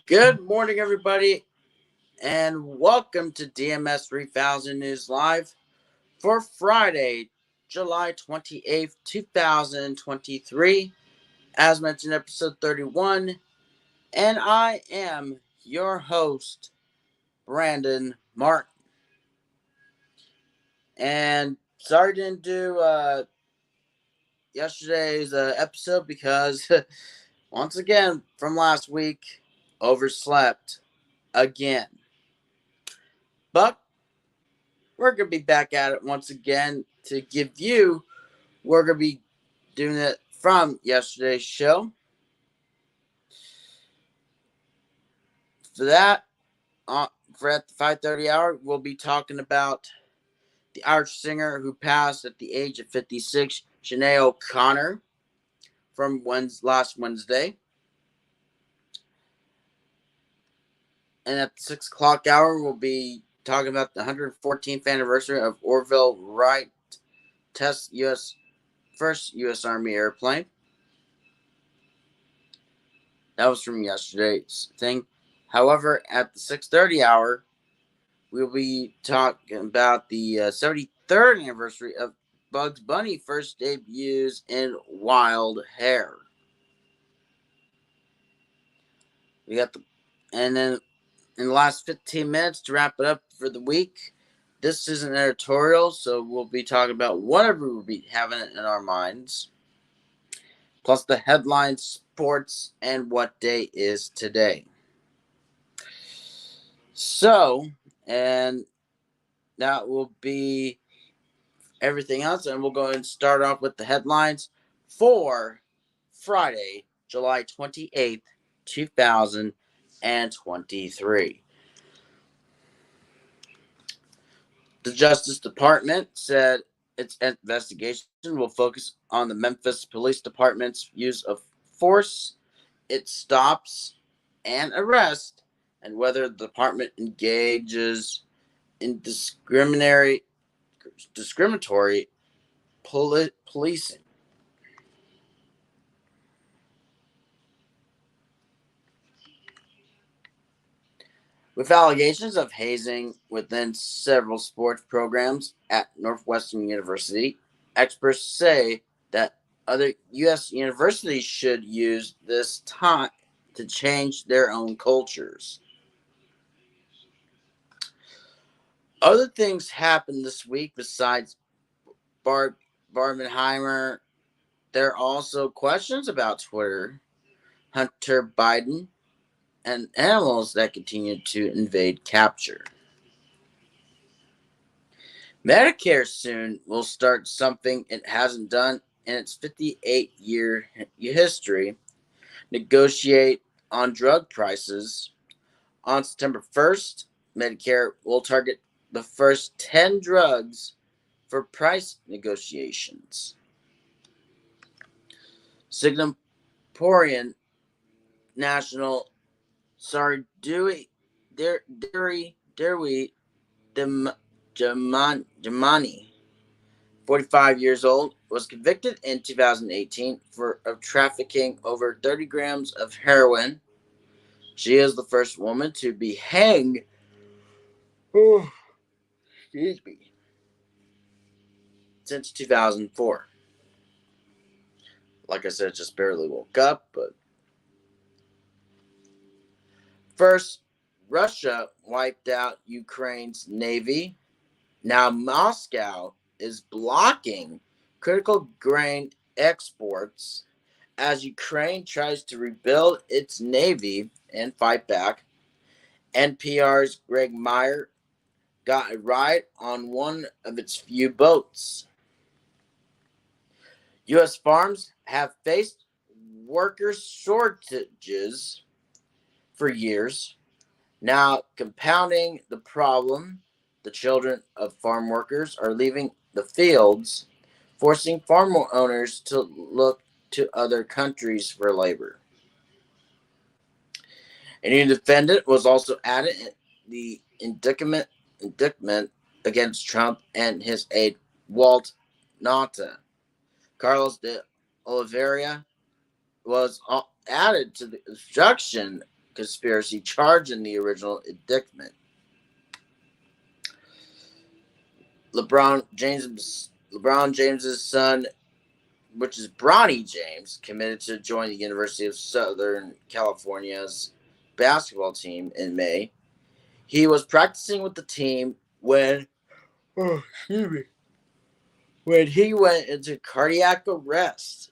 Good morning, everybody, and welcome to DMS 3000 News Live for Friday, July 28th, 2023. As mentioned, episode 31, and I am your host, Brandon Martin. And sorry I didn't do yesterday's episode because, once again, from last week, overslept again. But we're going to be back at it once again to give you, we're going to be doing it from yesterday's show. For that, for at the 5:30 hour, we'll be talking about the Irish singer who passed at the age of 56, Sinead O'Connor, from last Wednesday. And at the 6 o'clock hour, we'll be talking about the 114th anniversary of Orville Wright test first U.S. Army airplane. That was from yesterday's thing. However, at the 6:30 hour, we'll be talking about the 73rd anniversary of Bugs Bunny first debuts in Wild Hair. And then in the last 15 minutes to wrap it up for the week, this is an editorial, so we'll be talking about whatever we'll be having in our minds, plus the headlines, sports, and what day is today. So, and that will be everything else, and we'll go and start off with the headlines for Friday, July 28th, 2023. The Justice Department said its investigation will focus on the Memphis Police Department's use of force, its stops and arrest, and whether the department engages in discriminatory policing. With allegations of hazing within several sports programs at Northwestern University, experts say that other U.S. universities should use this time to change their own cultures. Other things happened this week besides Barbenheimer. There are also questions about Twitter, Hunter Biden, and animals that continue to invade capture. Medicare soon will start something it hasn't done in its 58-year history, negotiate on drug prices. On September 1st, Medicare will target the first 10 drugs for price negotiations. Singaporean National Sardui Dewi Jamani, 45 years old, was convicted in 2018 of trafficking over 30 grams of heroin. She is the first woman to be hanged since 2004. Like I said, just barely woke up, but first, Russia wiped out Ukraine's navy. Now Moscow is blocking critical grain exports as Ukraine tries to rebuild its navy and fight back. NPR's Greg Meyer got a ride on one of its few boats. U.S. farms have faced worker shortages for years. Now, compounding the problem, the children of farm workers are leaving the fields, forcing farm owners to look to other countries for labor. A new defendant was also added in the indictment against Trump and his aide, Walt Nauta. Carlos de Oliveira was added to the instruction conspiracy charge in the original indictment. LeBron James's son, which is Bronny James, committed to join the University of Southern California's basketball team in May. He was practicing with the team when he went into cardiac arrest.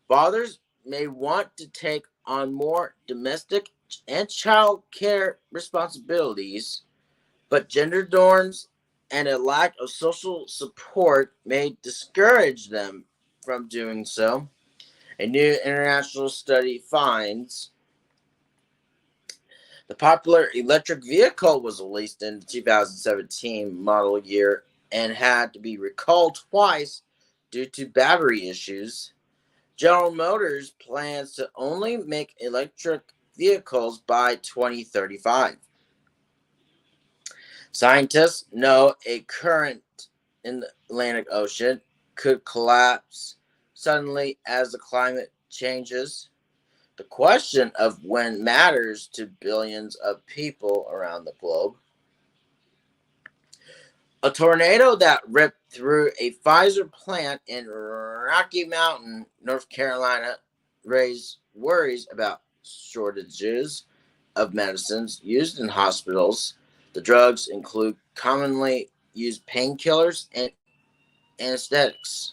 Fathers may want to take on more domestic and child care responsibilities, but gender norms and a lack of social support may discourage them from doing so. A new international study finds the popular electric vehicle was released in the 2017 model year and had to be recalled twice due to battery issues. General Motors plans to only make electric vehicles by 2035. Scientists know a current in the Atlantic Ocean could collapse suddenly as the climate changes. The question of when matters to billions of people around the globe. A tornado that ripped through a Pfizer plant in Rocky Mountain, North Carolina, raised worries about shortages of medicines used in hospitals. The drugs include commonly used painkillers and anesthetics.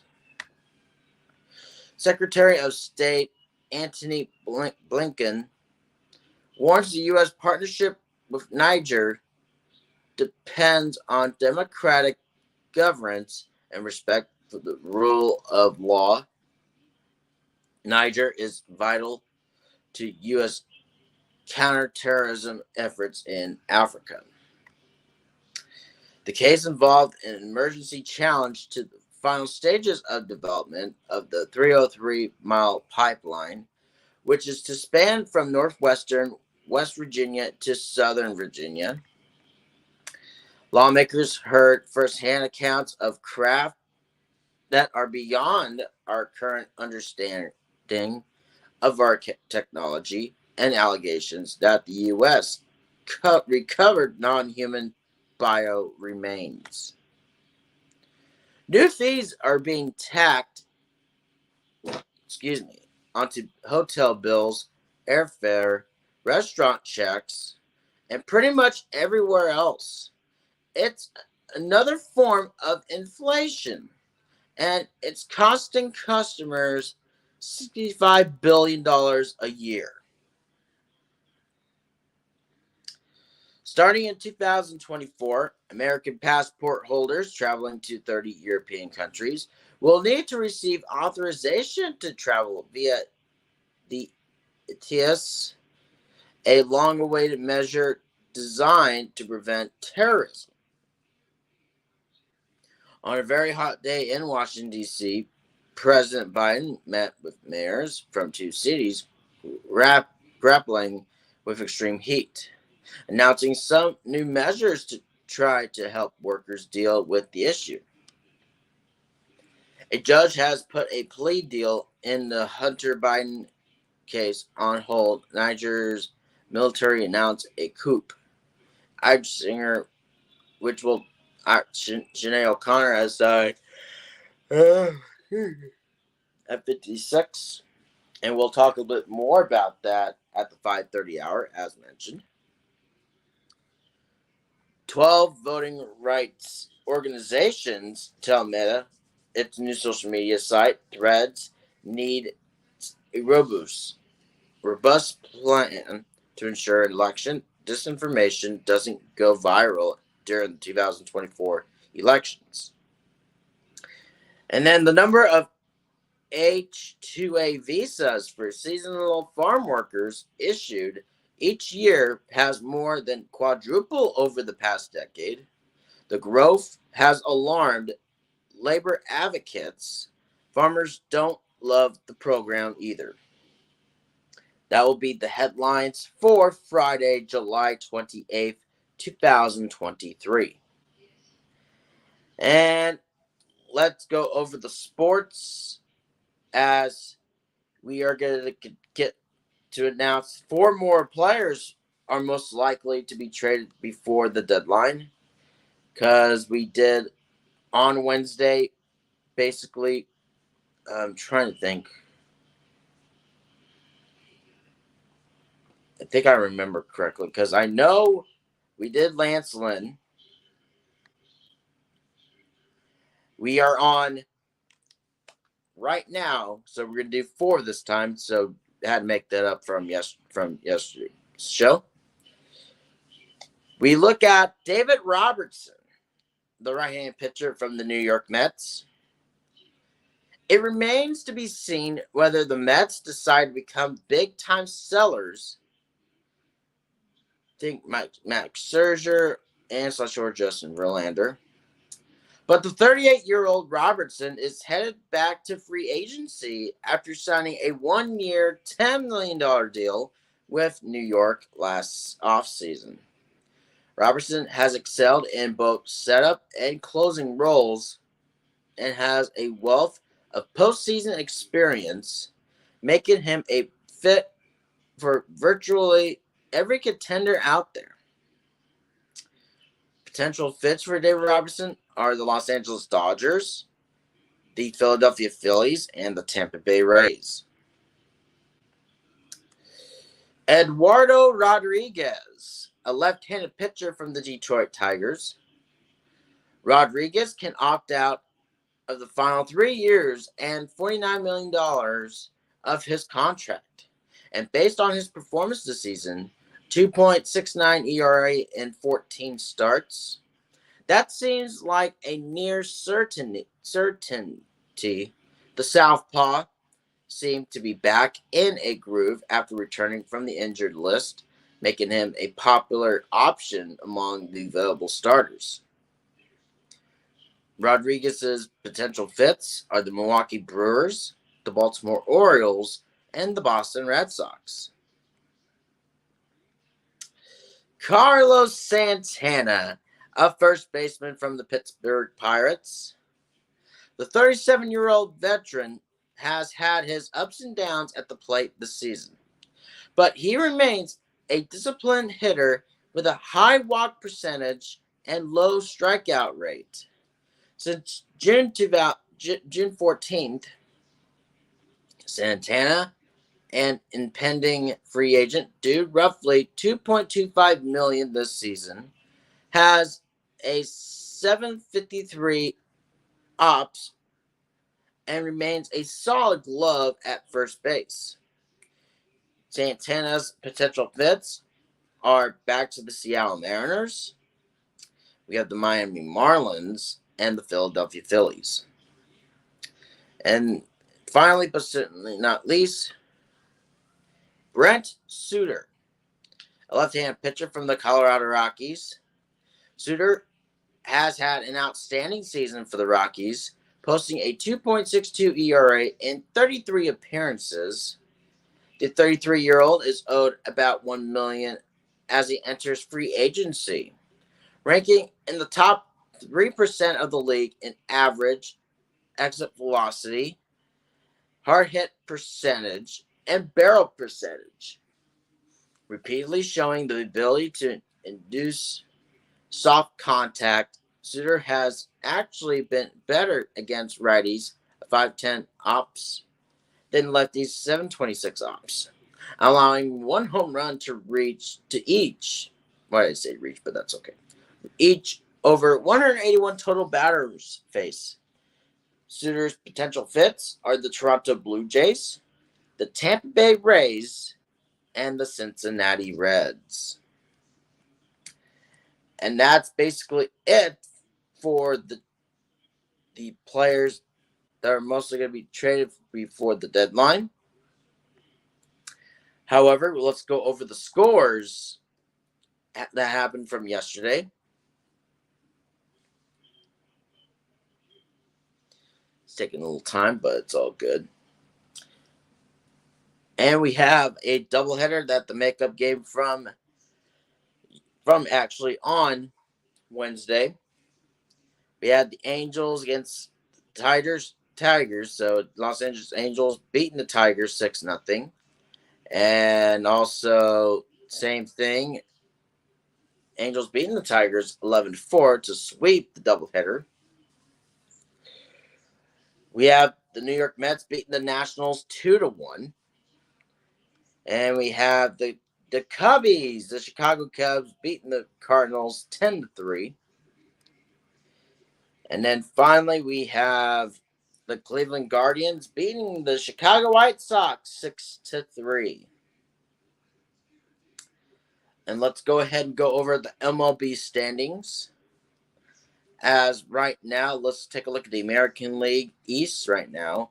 Secretary of State Antony Blinken warns the U.S. partnership with Niger depends on democratic governance and respect for the rule of law. Niger is vital to U.S. counterterrorism efforts in Africa. The case involved an emergency challenge to the final stages of development of the 303-mile pipeline, which is to span from northwestern West Virginia to southern Virginia. Lawmakers heard firsthand accounts of craft that are beyond our current understanding of our technology and allegations that the U.S. recovered non-human bio remains. New fees are being tacked onto hotel bills, airfare, restaurant checks, and pretty much everywhere else. It's another form of inflation, and it's costing customers $65 billion a year. Starting in 2024, American passport holders traveling to 30 European countries will need to receive authorization to travel via the ETIAS, a long-awaited measure designed to prevent terrorism. On a very hot day in Washington, D.C., President Biden met with mayors from two cities grappling with extreme heat, announcing some new measures to try to help workers deal with the issue. A judge has put a plea deal in the Hunter Biden case on hold. Niger's military announced a coup. Singer, which will Sinead O'Connor has died at 56, and we'll talk a bit more about that at the 5:30 hour, as mentioned. 12 voting rights organizations tell Meta, its new social media site, Threads, need a robust plan to ensure election disinformation doesn't go viral during the 2024 elections. And then the number of H-2A visas for seasonal farm workers issued each year has more than quadrupled over the past decade. The growth has alarmed labor advocates. Farmers don't love the program either. That will be the headlines for Friday, July 28th, 2023. And let's go over the sports, as we are going to get to announce 4 more players are most likely to be traded before the deadline, because we did on Wednesday, basically, I'm trying to think. I think I remember correctly, because I know we did Lance Lynn. We are on right now, so we're going to do 4 this time, so I had to make that up from yesterday's show. We look at David Robertson, the right-handed pitcher from the New York Mets. It remains to be seen whether the Mets decide to become big-time sellers. Think Max Scherzer and / Justin Verlander. But the 38-year-old Robertson is headed back to free agency after signing a 1-year, $10 million deal with New York last offseason. Robertson has excelled in both setup and closing roles and has a wealth of postseason experience, making him a fit for virtually every contender out there. Potential fits for David Robertson are the Los Angeles Dodgers, the Philadelphia Phillies, and the Tampa Bay Rays. Eduardo Rodriguez, a left-handed pitcher from the Detroit Tigers. Rodriguez can opt out of the final 3 years and $49 million of his contract. And based on his performance this season, 2.69 ERA in 14 starts, that seems like a near certainty. The Southpaw seemed to be back in a groove after returning from the injured list, making him a popular option among the available starters. Rodriguez's potential fits are the Milwaukee Brewers, the Baltimore Orioles, and the Boston Red Sox. Carlos Santana, a first baseman from the Pittsburgh Pirates. The 37-year-old veteran has had his ups and downs at the plate this season, but he remains a disciplined hitter with a high walk percentage and low strikeout rate. Since June 14th, Santana, an impending free agent due roughly $2.25 million this season, has a 753 ops and remains a solid glove at first base. Santana's potential fits are back to the Seattle Mariners. We have the Miami Marlins and the Philadelphia Phillies. And finally, but certainly not least, Brent Suter, a left-handed pitcher from the Colorado Rockies. Suter has had an outstanding season for the Rockies, posting a 2.62 ERA in 33 appearances. The 33-year-old is owed about $1 million as he enters free agency, ranking in the top 3% of the league in average exit velocity, hard hit percentage, and barrel percentage, repeatedly showing the ability to induce soft contact. Suter has actually been better against righties, 510 ops, than lefties, 726 ops, allowing 1 home run to each. Why did I say reach? But that's okay. Each over 181 total batters face. Suter's potential fits are the Toronto Blue Jays, the Tampa Bay Rays, and the Cincinnati Reds. And that's basically it for the players that are mostly going to be traded before the deadline. However, let's go over the scores that happened from yesterday. It's taking a little time, but it's all good. And we have a doubleheader that the makeup game from actually on Wednesday. We had the Angels against Tigers. So Los Angeles Angels beating the Tigers 6-0. And also, same thing. Angels beating the Tigers 11-4 to sweep the doubleheader. We have the New York Mets beating the Nationals 2-1. And we have the Cubbies, the Chicago Cubs, beating the Cardinals 10-3. And then finally, we have the Cleveland Guardians beating the Chicago White Sox 6-3. And let's go ahead and go over the MLB standings. As right now, let's take a look at the American League East right now.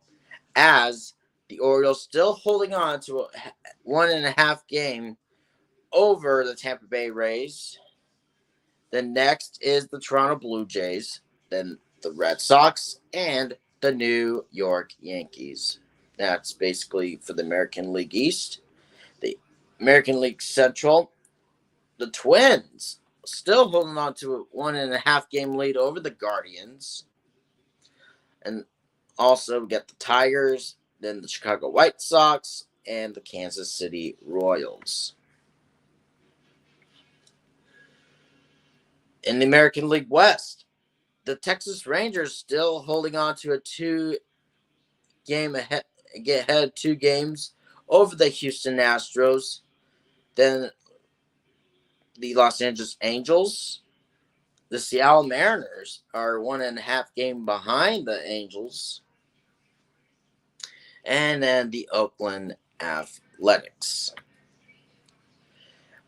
As the Orioles still holding on to a 1.5 game over the Tampa Bay Rays. Then next is the Toronto Blue Jays. Then the Red Sox and the New York Yankees. That's basically for the American League East. The American League Central, the Twins still holding on to a 1.5 game lead over the Guardians. And also we got the Tigers, then the Chicago White Sox, and the Kansas City Royals. In the American League West, the Texas Rangers still holding on to a 2-game ahead 2 games over the Houston Astros. Then the Los Angeles Angels, the Seattle Mariners are 1.5 game behind the Angels. And then the Oakland Athletics.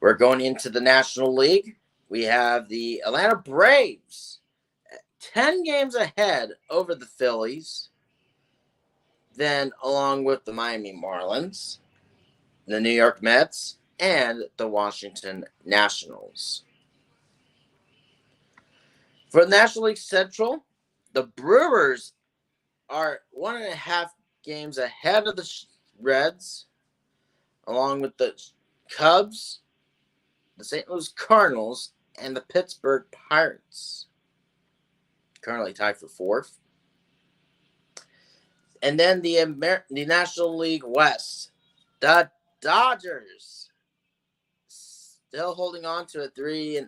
We're going into the National League. We have the Atlanta Braves 10 games ahead over the Phillies. Then along with the Miami Marlins, the New York Mets, and the Washington Nationals. For the National League Central, the Brewers are 1.5 games ahead of the Reds, along with the Cubs, the St. Louis Cardinals, and the Pittsburgh Pirates. Currently tied for 4th. And then the National League West, the Dodgers still holding on to a 3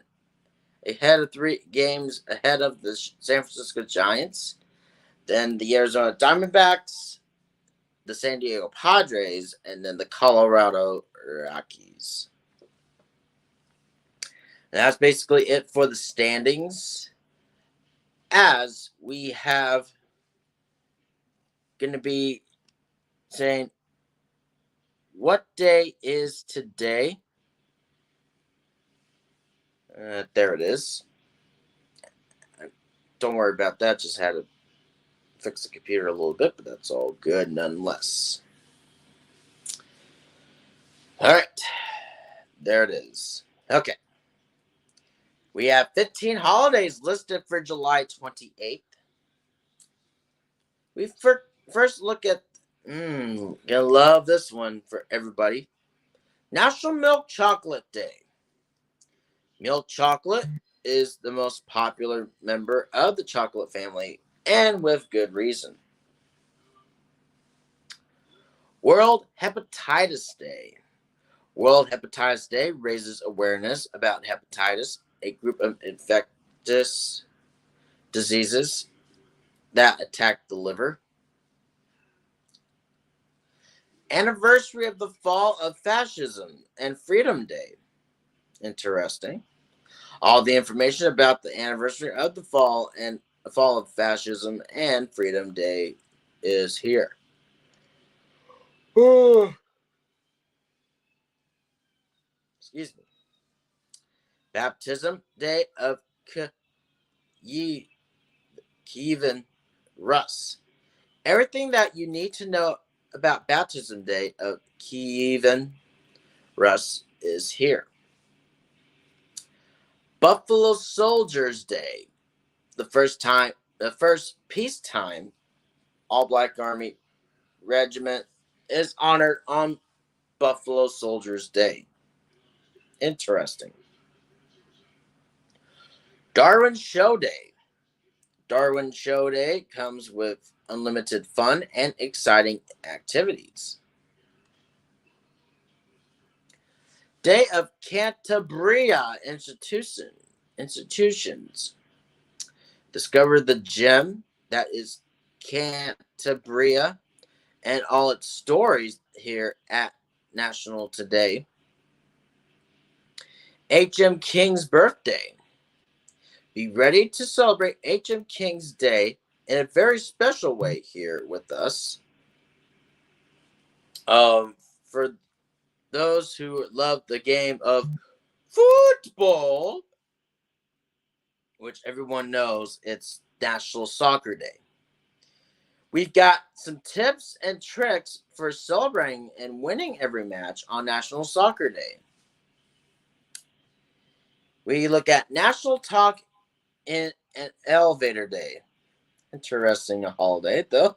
games ahead of the San Francisco Giants. Then the Arizona Diamondbacks, the San Diego Padres, and then the Colorado Rockies. And that's basically it for the standings. As we have going to be saying, what day is today? There it is. Don't worry about that. Just had to fix the computer a little bit, but that's all good nonetheless. All right. There it is. Okay. We have 15 holidays listed for July 28th. We first look at, gonna love this one for everybody. National Milk Chocolate Day. Milk chocolate is the most popular member of the chocolate family, and with good reason. World Hepatitis Day. World Hepatitis Day raises awareness about hepatitis, a group of infectious diseases that attack the liver. Anniversary of the fall of fascism and Freedom Day. Interesting. All the information about the anniversary of the fall of fascism and Freedom Day is here. Excuse me. Baptism Day of Kievan Rus. Everything that you need to know about Baptism Day of Kievan Rus is here. Buffalo Soldiers Day. The first peacetime all-black Army regiment is honored on Buffalo Soldiers Day. Interesting. Darwin Show Day. Darwin Show Day comes with unlimited fun and exciting activities. Day of Cantabria institutions. Discover the gem that is Cantabria and all its stories here at National Today. H.M. King's birthday. Be ready to celebrate H.M. King's Day in a very special way here with us. For those who love the game of football, which everyone knows it's National Soccer Day. We've got some tips and tricks for celebrating and winning every match on National Soccer Day. We look at National Talk in an Elevator Day. Interesting holiday, though.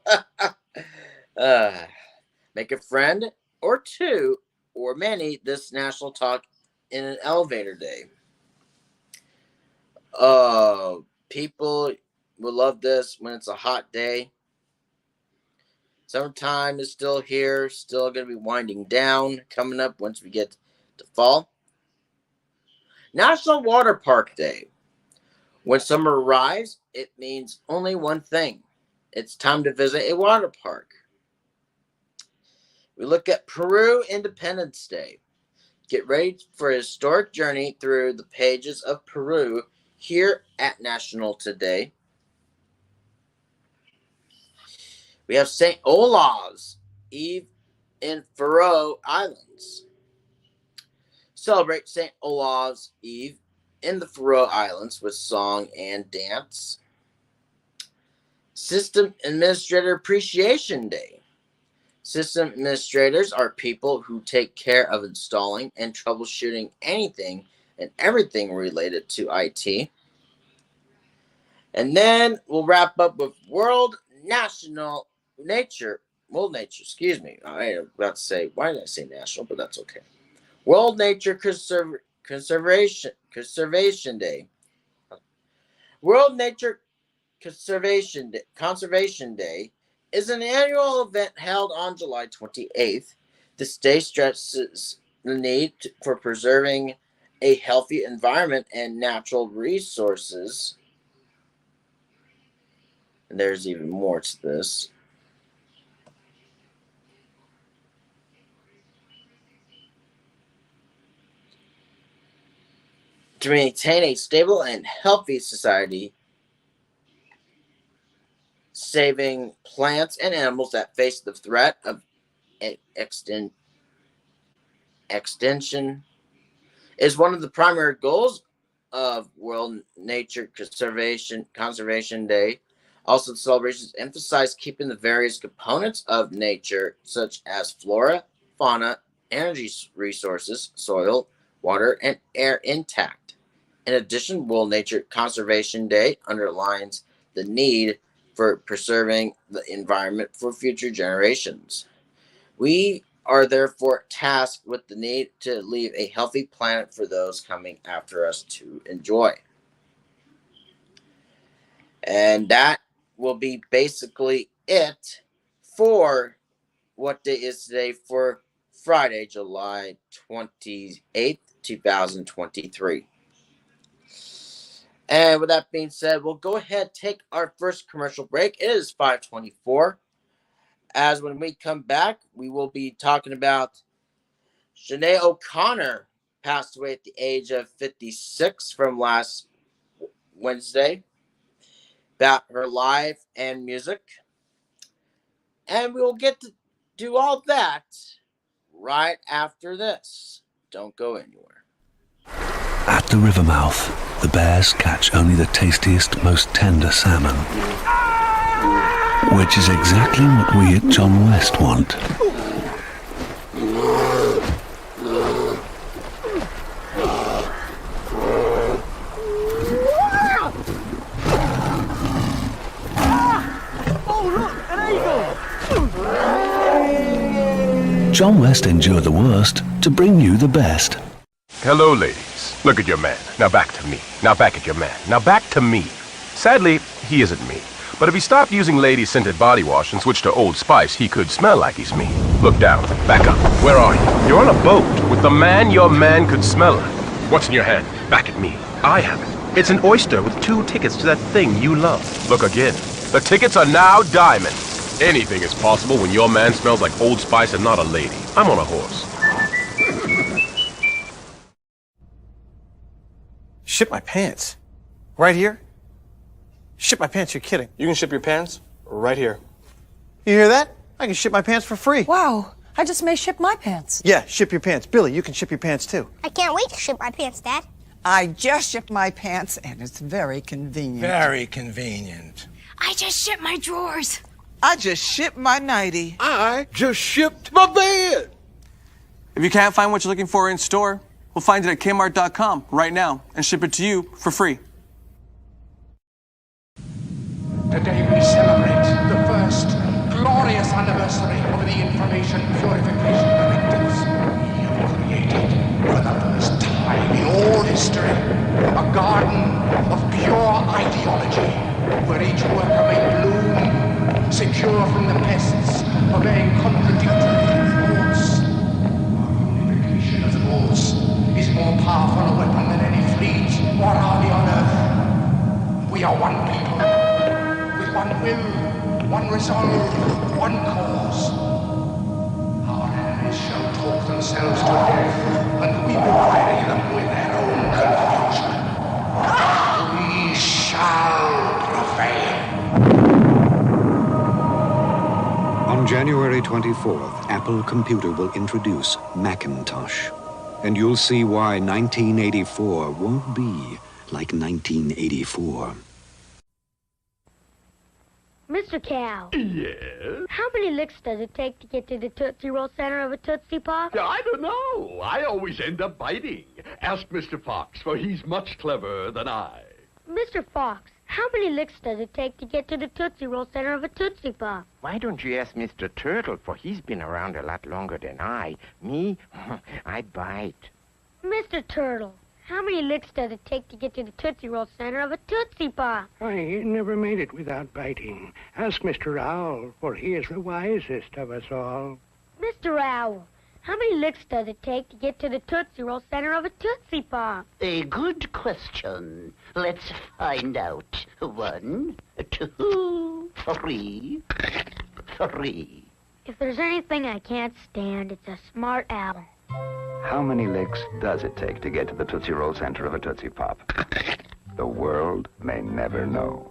Make a friend or two or many this National Talk in an Elevator Day. People will love this when it's a hot day. Summertime is still here, still going to be winding down, coming up once we get to fall. National Water Park Day. When summer arrives, it means only one thing. It's time to visit a water park. We look at Peru Independence Day. Get ready for a historic journey through the pages of Peru here at National Today. We have St. Olaf's Eve in Faroe Islands. Celebrate St. Olaf's Eve in the Faroe Islands with song and dance. System Administrator Appreciation Day. System administrators are people who take care of installing and troubleshooting anything and everything related to IT. And then we'll wrap up with World Nature. I was about to say, why did I say national? But that's okay. World Nature Conservation Day. World Nature Conservation Day is an annual event held on July 28th. This day stresses the need for preserving a healthy environment and natural resources. And there's even more to this. To maintain a stable and healthy society, saving plants and animals that face the threat of extinction is one of the primary goals of World Nature Conservation Day. Also, the celebrations emphasize keeping the various components of nature, such as flora, fauna, energy resources, soil, water, and air intact. In addition, World Nature Conservation Day underlines the need for preserving the environment for future generations. We are therefore tasked with the need to leave a healthy planet for those coming after us to enjoy. And that will be basically it for what day is today for Friday, July 28th, 2023. And with that being said, we'll go ahead and take our first commercial break. It is 5:24. As when we come back, we will be talking about Sinead O'Connor passed away at the age of 56 from last Wednesday. About her life and music. And we will get to do all that right after this. Don't go anywhere. At the river mouth, the bears catch only the tastiest, most tender salmon. Which is exactly what we at John West want. John West endured the worst to bring you the best. Hello, ladies. Look at your man. Now back to me. Now back at your man. Now back to me. Sadly, he isn't me. But if he stopped using lady-scented body wash and switched to Old Spice, he could smell like he's me. Look down. Back up. Where are you? You're on a boat with the man your man could smell like. What's in your hand? Back at me. I have it. It's an oyster with 2 tickets to that thing you love. Look again. The tickets are now diamonds. Anything is possible when your man smells like Old Spice and not a lady. I'm on a horse. Ship my pants? Right here? Ship my pants, you're kidding. You can ship your pants right here. You hear that? I can ship my pants for free. Wow, I just may ship my pants. Yeah, ship your pants. Billy, you can ship your pants too. I can't wait to ship my pants, Dad. I just shipped my pants, and it's very convenient. Very convenient. I just shipped my drawers. I just shipped my nightie. I just shipped my bed. If you can't find what you're looking for in store, we'll find it at Kmart.com right now and ship it to you for free. Today we celebrate the first glorious anniversary of the Information Purification Directives. We have created, for the first time in all history, a garden of pure ideology, where each worker may bloom, secure from the pests of vain contradictory thoughts. Our unification of thoughts is more powerful a weapon than any fleet or army on earth. We are one people. One will, one resolve, one cause. Our enemies shall talk themselves to death, and we will bury them with their own confusion. We shall prevail. On January 24th, Apple Computer will introduce Macintosh. And you'll see why 1984 won't be like 1984. Mr. Cow. Yes? How many licks does it take to get to the Tootsie Roll center of a Tootsie Pop? I don't know. I always end up biting. Ask Mr. Fox, for he's much cleverer than I. Mr. Fox, how many licks does it take to get to the Tootsie Roll center of a Tootsie Pop? Why don't you ask Mr. Turtle, for he's been around a lot longer than I. Me, I bite. Mr. Turtle, how many licks does it take to get to the Tootsie Roll center of a Tootsie Pop? I never made it without biting. Ask Mr. Owl, for he is the wisest of us all. Mr. Owl, how many licks does it take to get to the Tootsie Roll center of a Tootsie Pop? A good question. Let's find out. 1, 2, 3, 3. If there's anything I can't stand, it's a smart owl. How many licks does it take to get to the Tootsie Roll center of a Tootsie Pop? The world may never know.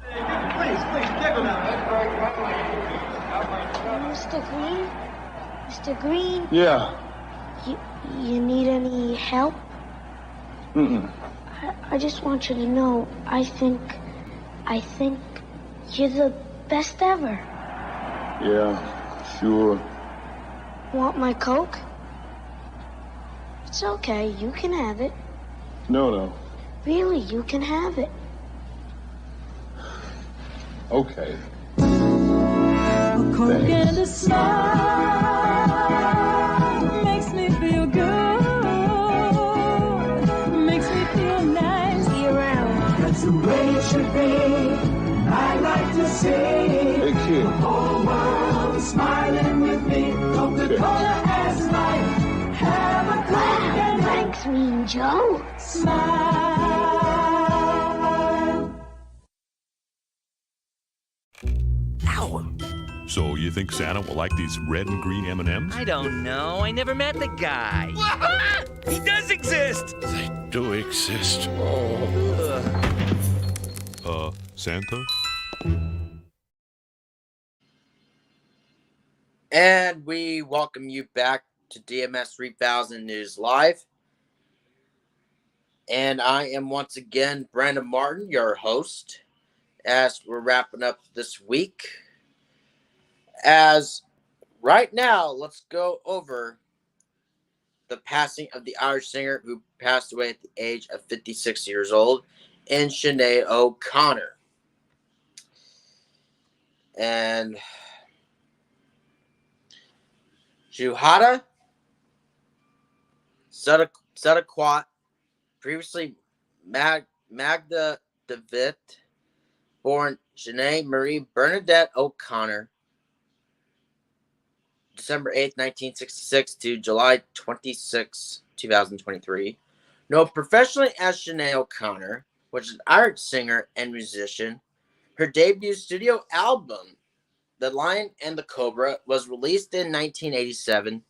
Please, give him Mr. Green? Mr. Green? Yeah. You need any help? Mm-mm. I just want you to know, I think you're the best ever. Yeah, sure. Want my Coke? It's okay, you can have it. No. Really, you can have it. Okay. A Coke and a smile makes me feel good. Makes me feel nice. Be around. That's the way it should be. I like to see Hey, kid. the whole world is smiling with me. Coca-Cola as life. Have a Coke and Thanks, Mean Joe. smile. So you think Santa will like these red and green M&Ms? I don't know. I never met the guy. He does exist. They do exist. Santa? And we welcome you back to DMS 3000 News Live. And I am once again Brandon Martin, your host, as we're wrapping up this week. As right now, let's go over the passing of the Irish singer who passed away at the age of 56 years old, and Sinead O'Connor. And Shuhada Sadaquat, previously Magda DeVitt, born Sinead Marie Bernadette O'Connor, December 8th, 1966 to July 26, 2023. Known professionally as Sinead O'Connor, which is an Irish singer and musician. Her debut studio album, The Lion and the Cobra, was released in 1987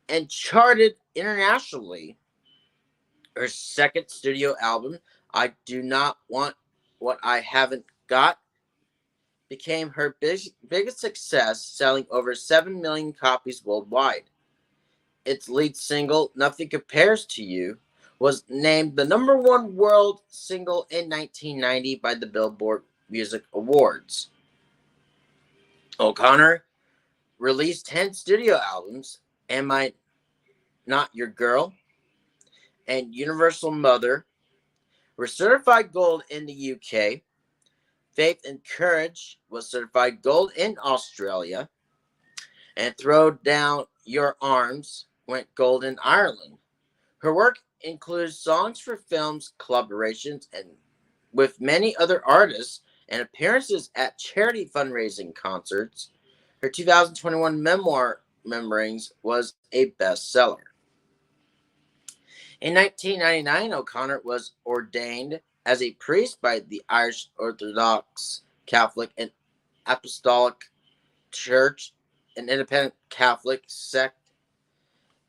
and charted internationally. Her second studio album, I Do Not Want What I Haven't Got, became her biggest success, selling over 7 million copies worldwide. Its lead single, Nothing Compares to You, was named the #1 world single in 1990 by the Billboard Music Awards. O'Connor released 10 studio albums, Am I Not Your Girl and Universal Mother, were certified gold in the UK. Faith and Courage was certified gold in Australia, and Throw Down Your Arms went gold in Ireland. Her work includes songs for films, collaborations, and with many other artists, and appearances at charity fundraising concerts. Her 2021 memoir, Memorings, was a bestseller. In 1999, O'Connor was ordained as a priest by the Irish Orthodox Catholic and Apostolic Church, an independent Catholic sect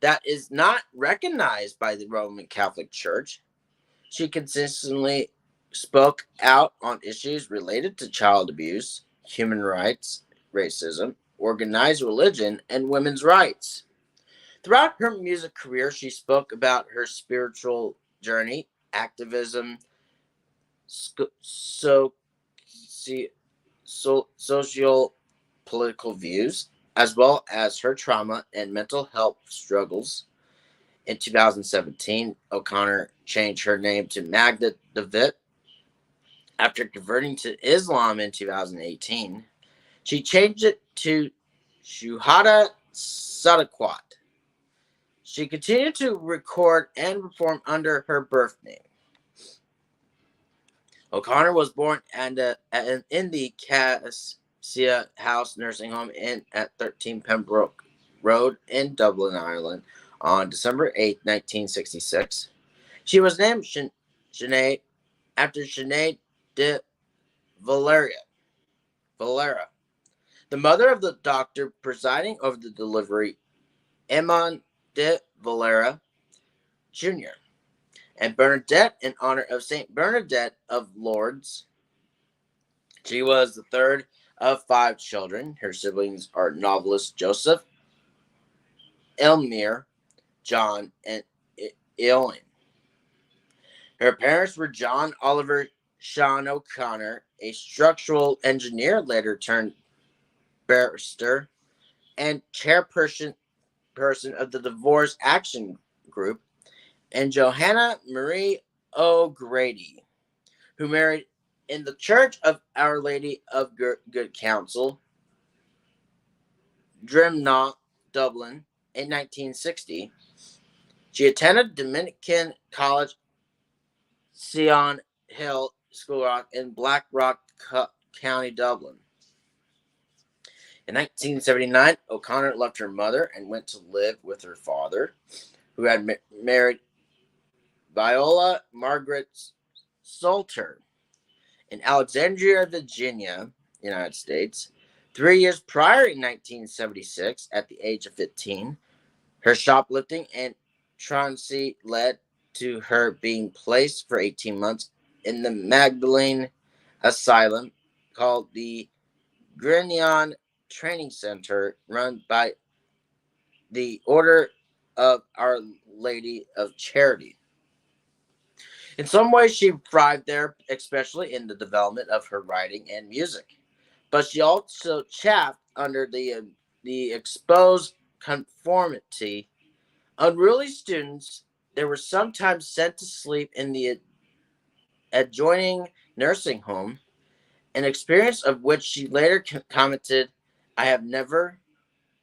that is not recognized by the Roman Catholic Church. She consistently spoke out on issues related to child abuse, human rights, racism, organized religion, and women's rights. Throughout her music career, she spoke about her spiritual journey, activism, social political views, as well as her trauma and mental health struggles. In 2017, O'Connor changed her name to Magda DeVitt. After converting to Islam in 2018, she changed it to Shuhada Sadaqat. She continued to record and perform under her birth name. O'Connor was born in the Cassia House Nursing Home at 13 Pembroke Road in Dublin, Ireland, on December 8, 1966. She was named Sinead after Sinead de Valera, the mother of the doctor presiding over the delivery, Eamon de Valera Jr., and Bernadette in honor of Saint Bernadette of Lourdes. She was the third of 5 children. Her siblings are novelist Joseph, Elmire, John, and Eoin. Her parents were John Oliver Sean O'Connor, a structural engineer, later turned barrister and chairperson of the Divorce Action Group, and Johanna Marie O'Grady, who married in the Church of Our Lady of Good Counsel, Drimnagh, Dublin, in 1960. She attended Dominican College, Sion Hill School Rock in Blackrock County, Dublin. In 1979, O'Connor left her mother and went to live with her father, who had married Viola Margaret Salter in Alexandria, Virginia, United States. 3 years prior, in 1976, at the age of 15, her shoplifting and truancy led to her being placed for 18 months in the Magdalene Asylum, called the Grignon Training Center, run by the Order of Our Lady of Charity. In some ways, she thrived there, especially in the development of her writing and music. But she also chafed under the exposed conformity. Unruly students, they were sometimes sent to sleep in the adjoining nursing home, an experience of which she later commented, "I have never,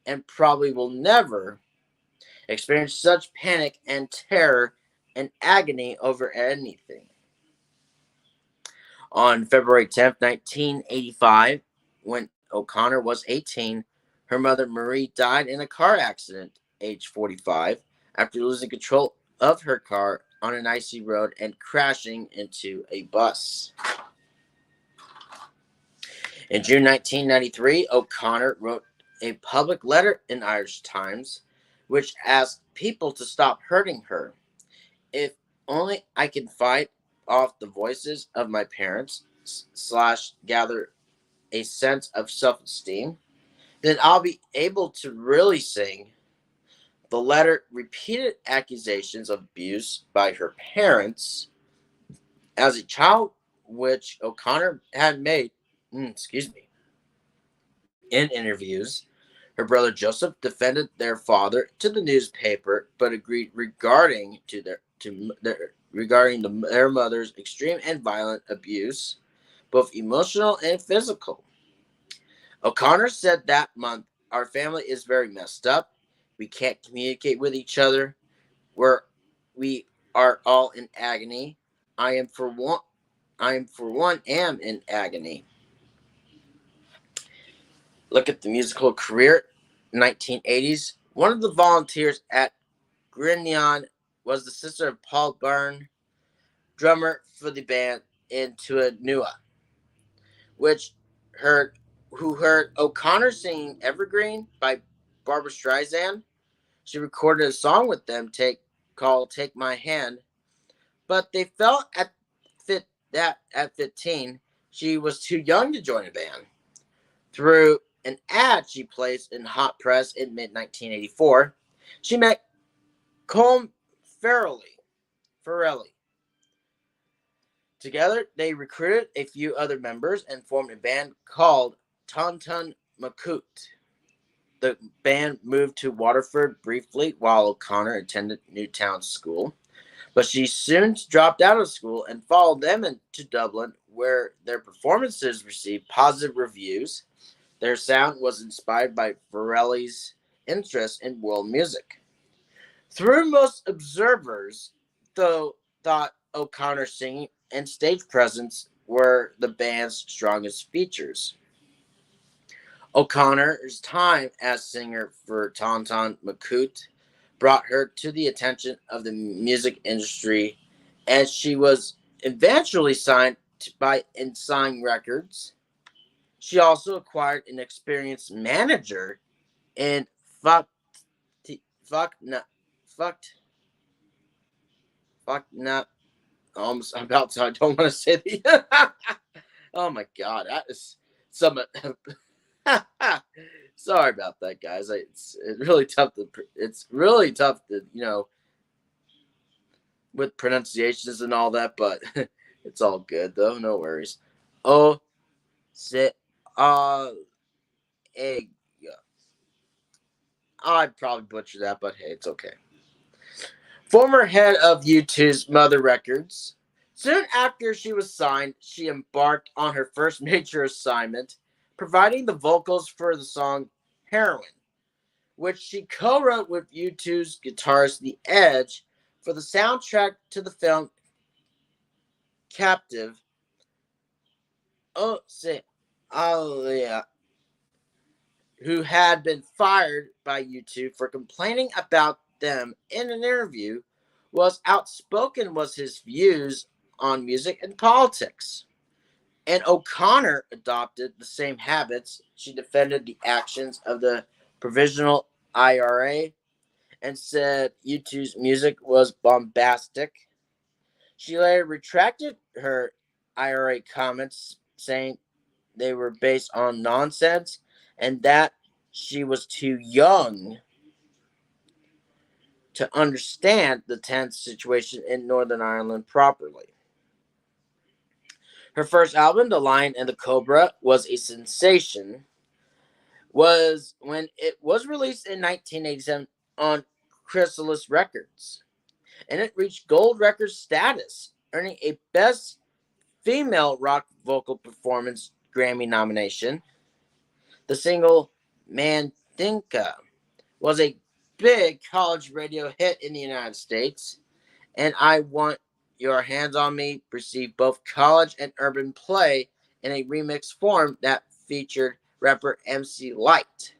and probably will never, experience such panic and terror and agony over anything." On February 10th, 1985, when O'Connor was 18, her mother Marie died in a car accident, age 45, after losing control of her car on an icy road and crashing into a bus. In June 1993, O'Connor wrote a public letter in Irish Times, which asked people to stop hurting her. If only I can fight off the voices of my parents / gather a sense of self-esteem, then I'll be able to really sing. The letter repeated accusations of abuse by her parents as a child, which O'Connor had made, in interviews. Her brother Joseph defended their father to the newspaper, but agreed regarding their mother's extreme and violent abuse, both emotional and physical. O'Connor said that month, "Our family is very messed up. We can't communicate with each other. We are all in agony. I am for one in agony." Look at the musical career. 1980s. One of the volunteers at Grignon was the sister of Paul Byrne, drummer for the band Into Nua, who heard O'Connor singing Evergreen by Barbra Streisand. She recorded a song with them called Take My Hand, but they felt at 15 she was too young to join a band. Through an ad she placed in Hot Press in mid-1984, she met Colm Farrelly. Together, they recruited a few other members and formed a band called Tonton Macoute. The band moved to Waterford briefly while O'Connor attended Newtown School, but she soon dropped out of school and followed them into Dublin, where their performances received positive reviews. Their sound was inspired by Farrelly's interest in world music. Through most observers, though, thought O'Connor's singing and stage presence were the band's strongest features. O'Connor's time as singer for Tonton Macoute brought her to the attention of the music industry, and she was eventually signed by Ensign Records. She also acquired an experienced manager in I don't want to say the oh my god, that is some sorry about that, guys. It's really tough to with pronunciations and all that, but it's all good though, no worries. I'd probably butcher that, but hey, it's okay. Former head of U2's Mother Records. Soon after she was signed, she embarked on her first major assignment, providing the vocals for the song Heroin, which she co-wrote with U2's guitarist The Edge for the soundtrack to the film Captive. Who had been fired by U2 for complaining about them in an interview, was outspoken was his views on music and politics. And O'Connor adopted the same habits. She defended the actions of the Provisional IRA and said U2's music was bombastic. She later retracted her IRA comments, saying they were based on nonsense and that she was too young to understand the tense situation in Northern Ireland properly. Her first album, The Lion and the Cobra, was a sensation. Was when it was released in 1987 on Chrysalis Records, and it reached gold record status, earning a Best Female Rock Vocal Performance Grammy nomination. The single Mandinka was a big college radio hit in the United States, and I Want Your Hands on Me received both college and urban play in a remix form that featured rapper MC Lyte.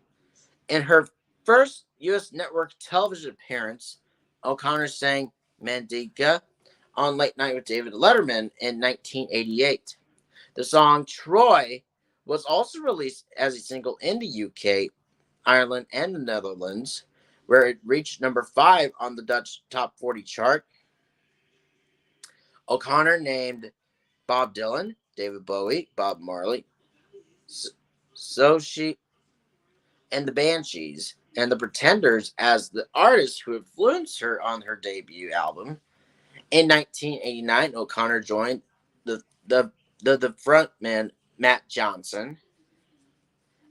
In her first U.S. network television appearance, O'Connor sang Mandinka on Late Night with David Letterman in 1988. The song Troy was also released as a single in the UK, Ireland, and the Netherlands, where it reached number 5 on the Dutch Top 40 chart. O'Connor named Bob Dylan, David Bowie, Bob Marley, Sochi, and the Banshees, and the Pretenders as the artists who influenced her on her debut album. In 1989, O'Connor joined the frontman Matt Johnson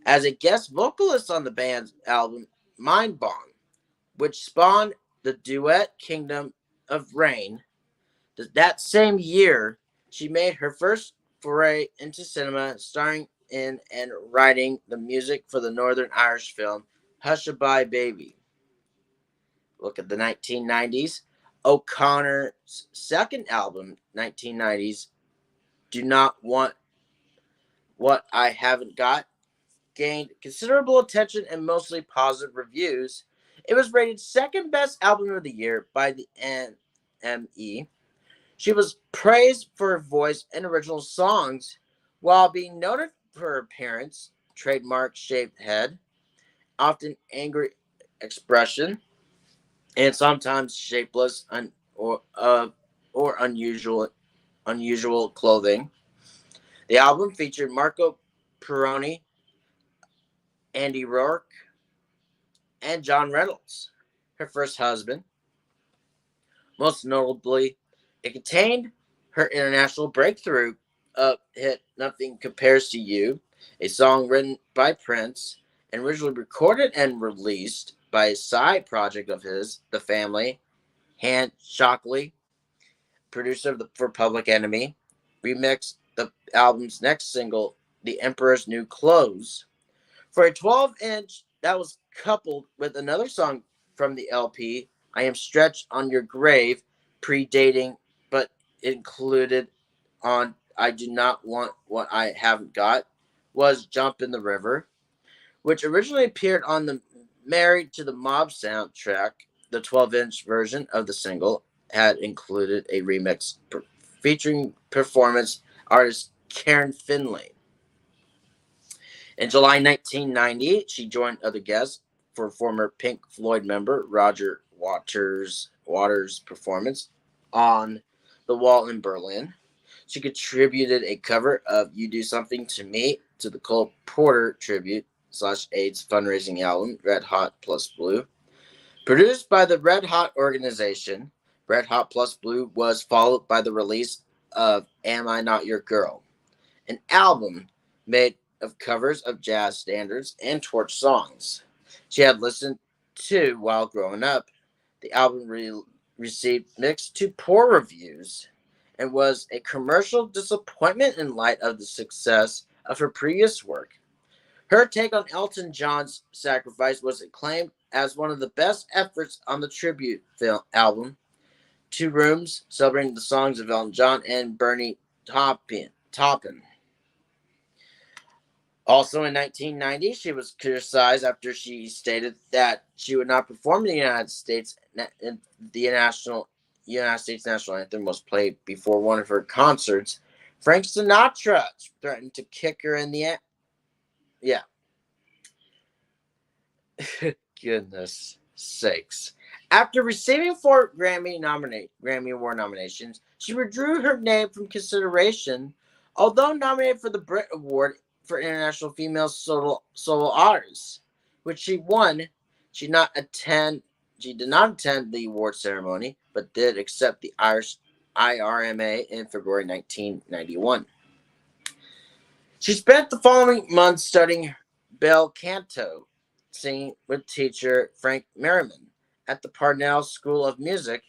as a guest vocalist on the band's album Mind Bomb, which spawned the duet Kingdom of Rain. That same year, she made her first foray into cinema, starring in and writing the music for the Northern Irish film Hushabye Baby. Look at the 1990s. O'Connor's second album, 1990s, Do Not Want What I Haven't Got, gained considerable attention and mostly positive reviews. It was rated second best album of the year by the NME. She was praised for her voice and original songs, while being noted for her appearance, trademark shaved head, often angry expression, and sometimes shapeless or unusual clothing. The album featured Marco Perrone, Andy Rourke, and John Reynolds, her first husband. Most notably, it contained her international breakthrough hit Nothing Compares to You, a song written by Prince and originally recorded and released by a side project of his, The Family. Han Shockley, producer for Public Enemy, remixed the album's next single, The Emperor's New Clothes, for a 12-inch that was coupled with another song from the LP, I Am Stretched on Your Grave, predating but included on I Do Not Want What I Haven't Got, was Jump in the River, which originally appeared on the Married to the Mob soundtrack. The 12-inch version of the single had included a remix featuring performance artist Karen Finlay. In July 1990, she joined other guests for former Pink Floyd member Roger Waters' performance on The Wall in Berlin. She contributed a cover of You Do Something to Me to the Cole Porter tribute / AIDS fundraising album, Red Hot Plus Blue. Produced by the Red Hot organization, Red Hot Plus Blue was followed by the release of Am I Not Your Girl, an album made of covers of jazz standards and torch songs she had listened to while growing up. The album received mixed to poor reviews and was a commercial disappointment in light of the success of her previous work. Her take on Elton John's Sacrifice was acclaimed as one of the best efforts on the tribute film album, Two Rooms, celebrating the songs of Elton John and Bernie Taupin. Also in 1990, she was criticized after she stated that she would not perform the United States national anthem was played before one of her concerts. Frank Sinatra threatened to kick her in the Yeah. Goodness sakes. After receiving 4 Grammy Award nominations, she withdrew her name from consideration. Although nominated for the Brit Award for International Female Solo Artists, which she won, she did not attend the award ceremony, but did accept the Irish IRMA in February 1991. She spent the following months studying bel canto, singing with teacher Frank Merriman at the Parnell School of Music.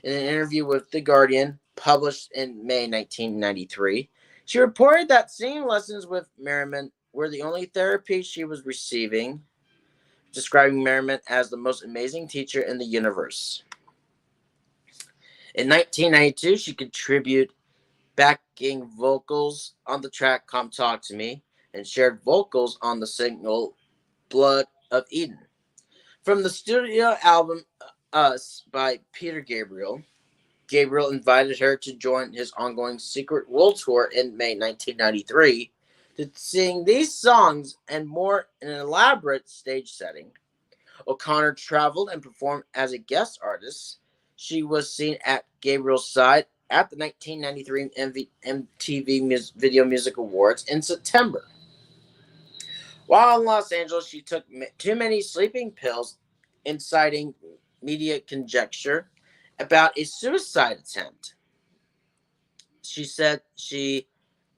In an interview with The Guardian, published in May 1993, she reported that singing lessons with Merriman were the only therapy she was receiving, describing Merriman as the most amazing teacher in the universe. In 1992, she contributed backing vocals on the track Come Talk to Me and shared vocals on the single Blood of Eden. From the studio album Us by Peter Gabriel, Gabriel invited her to join his ongoing Secret World Tour in May 1993 to sing these songs and more in an elaborate stage setting. O'Connor traveled and performed as a guest artist. She was seen at Gabriel's side at the 1993 MTV Video Music Awards in September. While in Los Angeles, she took too many sleeping pills, inciting media conjecture about a suicide attempt. She said she,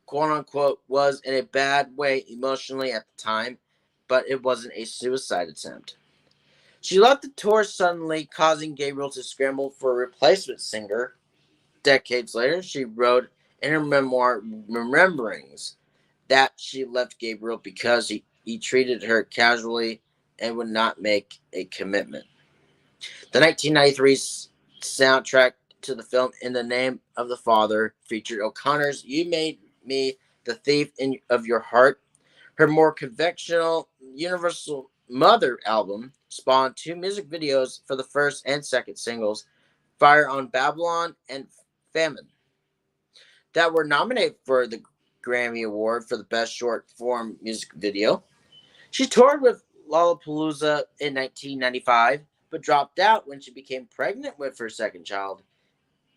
quote unquote, was in a bad way emotionally at the time, but it wasn't a suicide attempt. She left the tour suddenly, causing Gabriel to scramble for a replacement singer. Decades later, she wrote in her memoir, Rememberings, that she left Gabriel because he treated her casually and would not make a commitment. The 1993 soundtrack to the film In the Name of the Father featured O'Connor's You Made Me the Thief of Your Heart. Her more conventional Universal Mother album spawned two music videos for the first and second singles, Fire on Babylon and Famine, that were nominated for the Grammy Award for the Best Short Form Music Video. She toured with Lollapalooza in 1995, but dropped out when she became pregnant with her second child.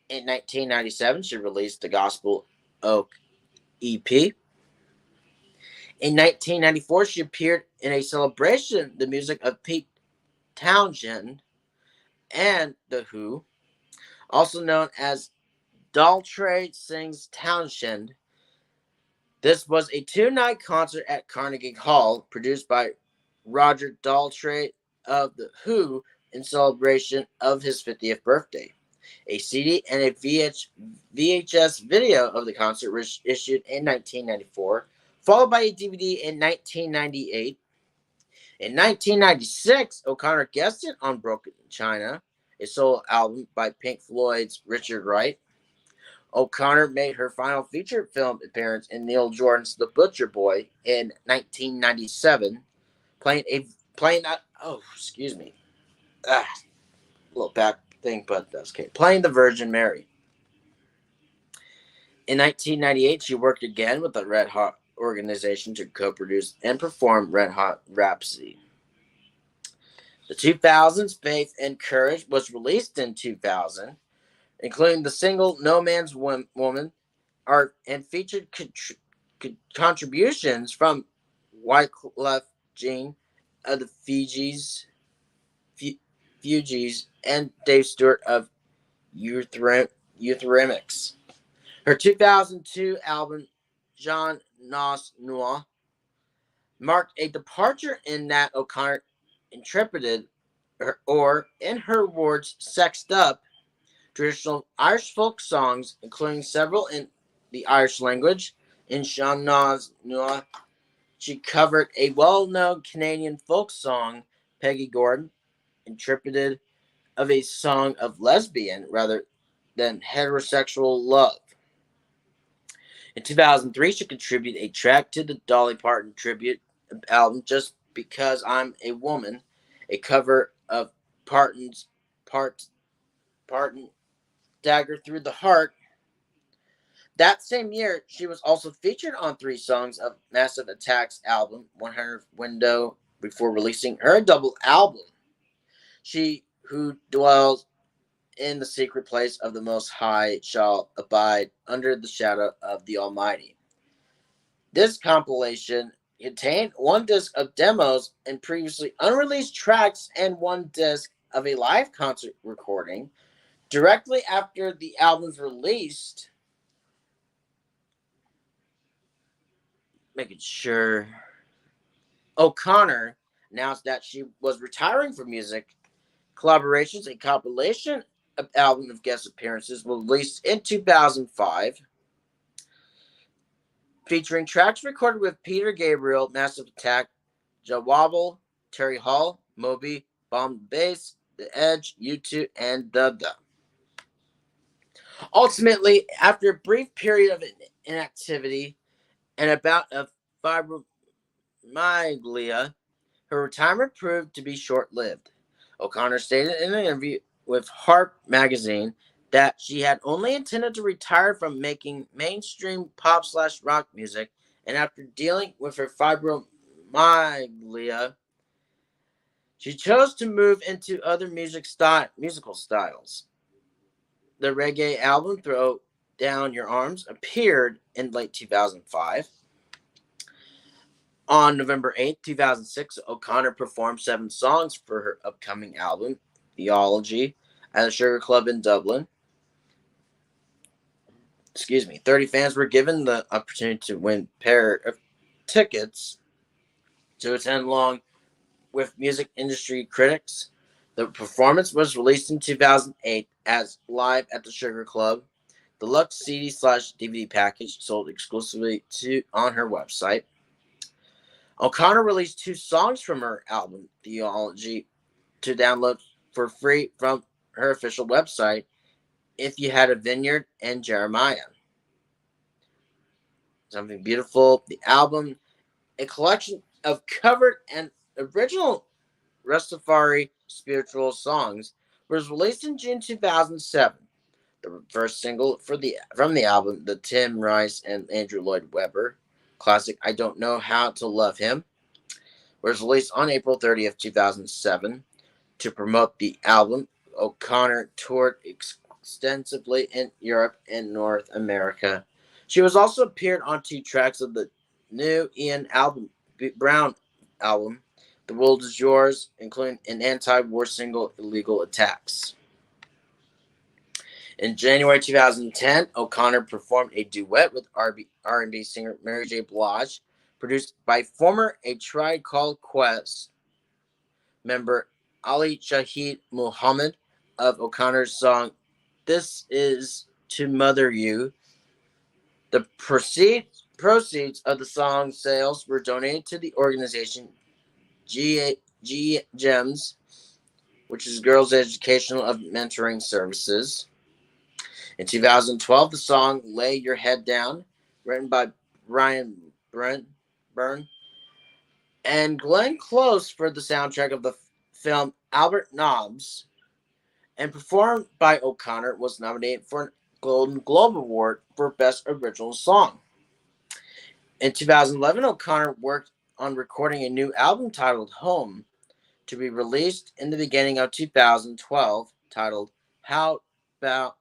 In 1997, she released the Gospel Oak EP. In 1994, she appeared in a celebration the music of Pete Townshend and The Who, also known as Daltrey Sings Townshend. This was a two-night concert at Carnegie Hall, produced by Roger Daltrey of The Who in celebration of his 50th birthday. A CD and a VHS video of the concert was issued in 1994, followed by a DVD in 1998. In 1996, O'Connor guested on Broken China, a solo album by Pink Floyd's Richard Wright. O'Connor made her final feature film appearance in Neil Jordan's The Butcher Boy in 1997, playing a little back thing, but that's okay. Playing the Virgin Mary. In 1998, she worked again with the Red Hot organization to co-produce and perform Red Hot Rhapsody. The 2000s Faith and Courage was released in 2000, including the single No Man's Woman, art, and featured contributions from Wyclef Jean of the Fugees and Dave Stewart of Eurythmics. Her 2002 album, Jean Nos Noir, marked a departure in that O'Connor interpreted, or in her words, sexed up, traditional Irish folk songs, including several in the Irish language. In Jean Nos Noir, she covered a well-known Canadian folk song, Peggy Gordon, interpreted of a song of lesbian rather than heterosexual love. In 2003, she contributed a track to the Dolly Parton tribute album, Just Because I'm a Woman, a cover of Parton's Parton Dagger Through the Heart. That same year, she was also featured on 3 songs of Massive Attack's album, 100th Window, before releasing her double album, She Who Dwells in the Secret Place of the Most High Shall Abide Under the Shadow of the Almighty. This compilation contained 1 disc of demos and previously unreleased tracks and 1 disc of a live concert recording. Directly after the album's released, making sure, O'Connor announced that she was retiring from music. Collaborations, a compilation of album of guest appearances, were released in 2005, featuring tracks recorded with Peter Gabriel, Massive Attack, Jawabble, Terry Hall, Moby, Bomb Bass, The Edge, U2, and Dubda. Ultimately, after a brief period of inactivity and a bout of fibromyalgia, her retirement proved to be short-lived. O'Connor stated in an interview with Harp magazine that she had only intended to retire from making mainstream pop/rock music, and after dealing with her fibromyalgia, she chose to move into other musical styles. The reggae album Throw Down Your Arms appeared in late 2005. On November 8, 2006, O'Connor performed 7 songs for her upcoming album, Theology, at the Sugar Club in Dublin. 30 fans were given the opportunity to win a pair of tickets to attend along with music industry critics. The performance was released in 2008 as Live at the Sugar Club. The Deluxe CD/DVD package sold exclusively on her website. O'Connor released 2 songs from her album, Theology, to download for free from her official website, If You Had a Vineyard and Jeremiah. Something Beautiful, the album, a collection of covered and original Rastafari spiritual songs, was released in June 2007. The first single from the album, the Tim Rice and Andrew Lloyd Webber classic I Don't Know How to Love Him, was released on April 30th, 2007. To promote the album, O'Connor toured extensively in Europe and North America. She was also appeared on 2 tracks of the new Ian Brown album, The World Is Yours, including an anti-war single, Illegal Attacks. In January 2010, O'Connor performed a duet with R&B singer Mary J. Blige, produced by former A Tribe Called Quest member Ali Shaheed Muhammad, of O'Connor's song This Is to Mother You. The proceeds of the song sales were donated to the organization GEMS, which is Girls Educational and Mentoring Services. In 2012, the song Lay Your Head Down, written by Brian Byrne and Glenn Close for the soundtrack of the film Albert Nobbs, and performed by O'Connor, was nominated for an Golden Globe Award for Best Original Song. In 2011, O'Connor worked on recording a new album titled Home, to be released in the beginning of 2012, titled How About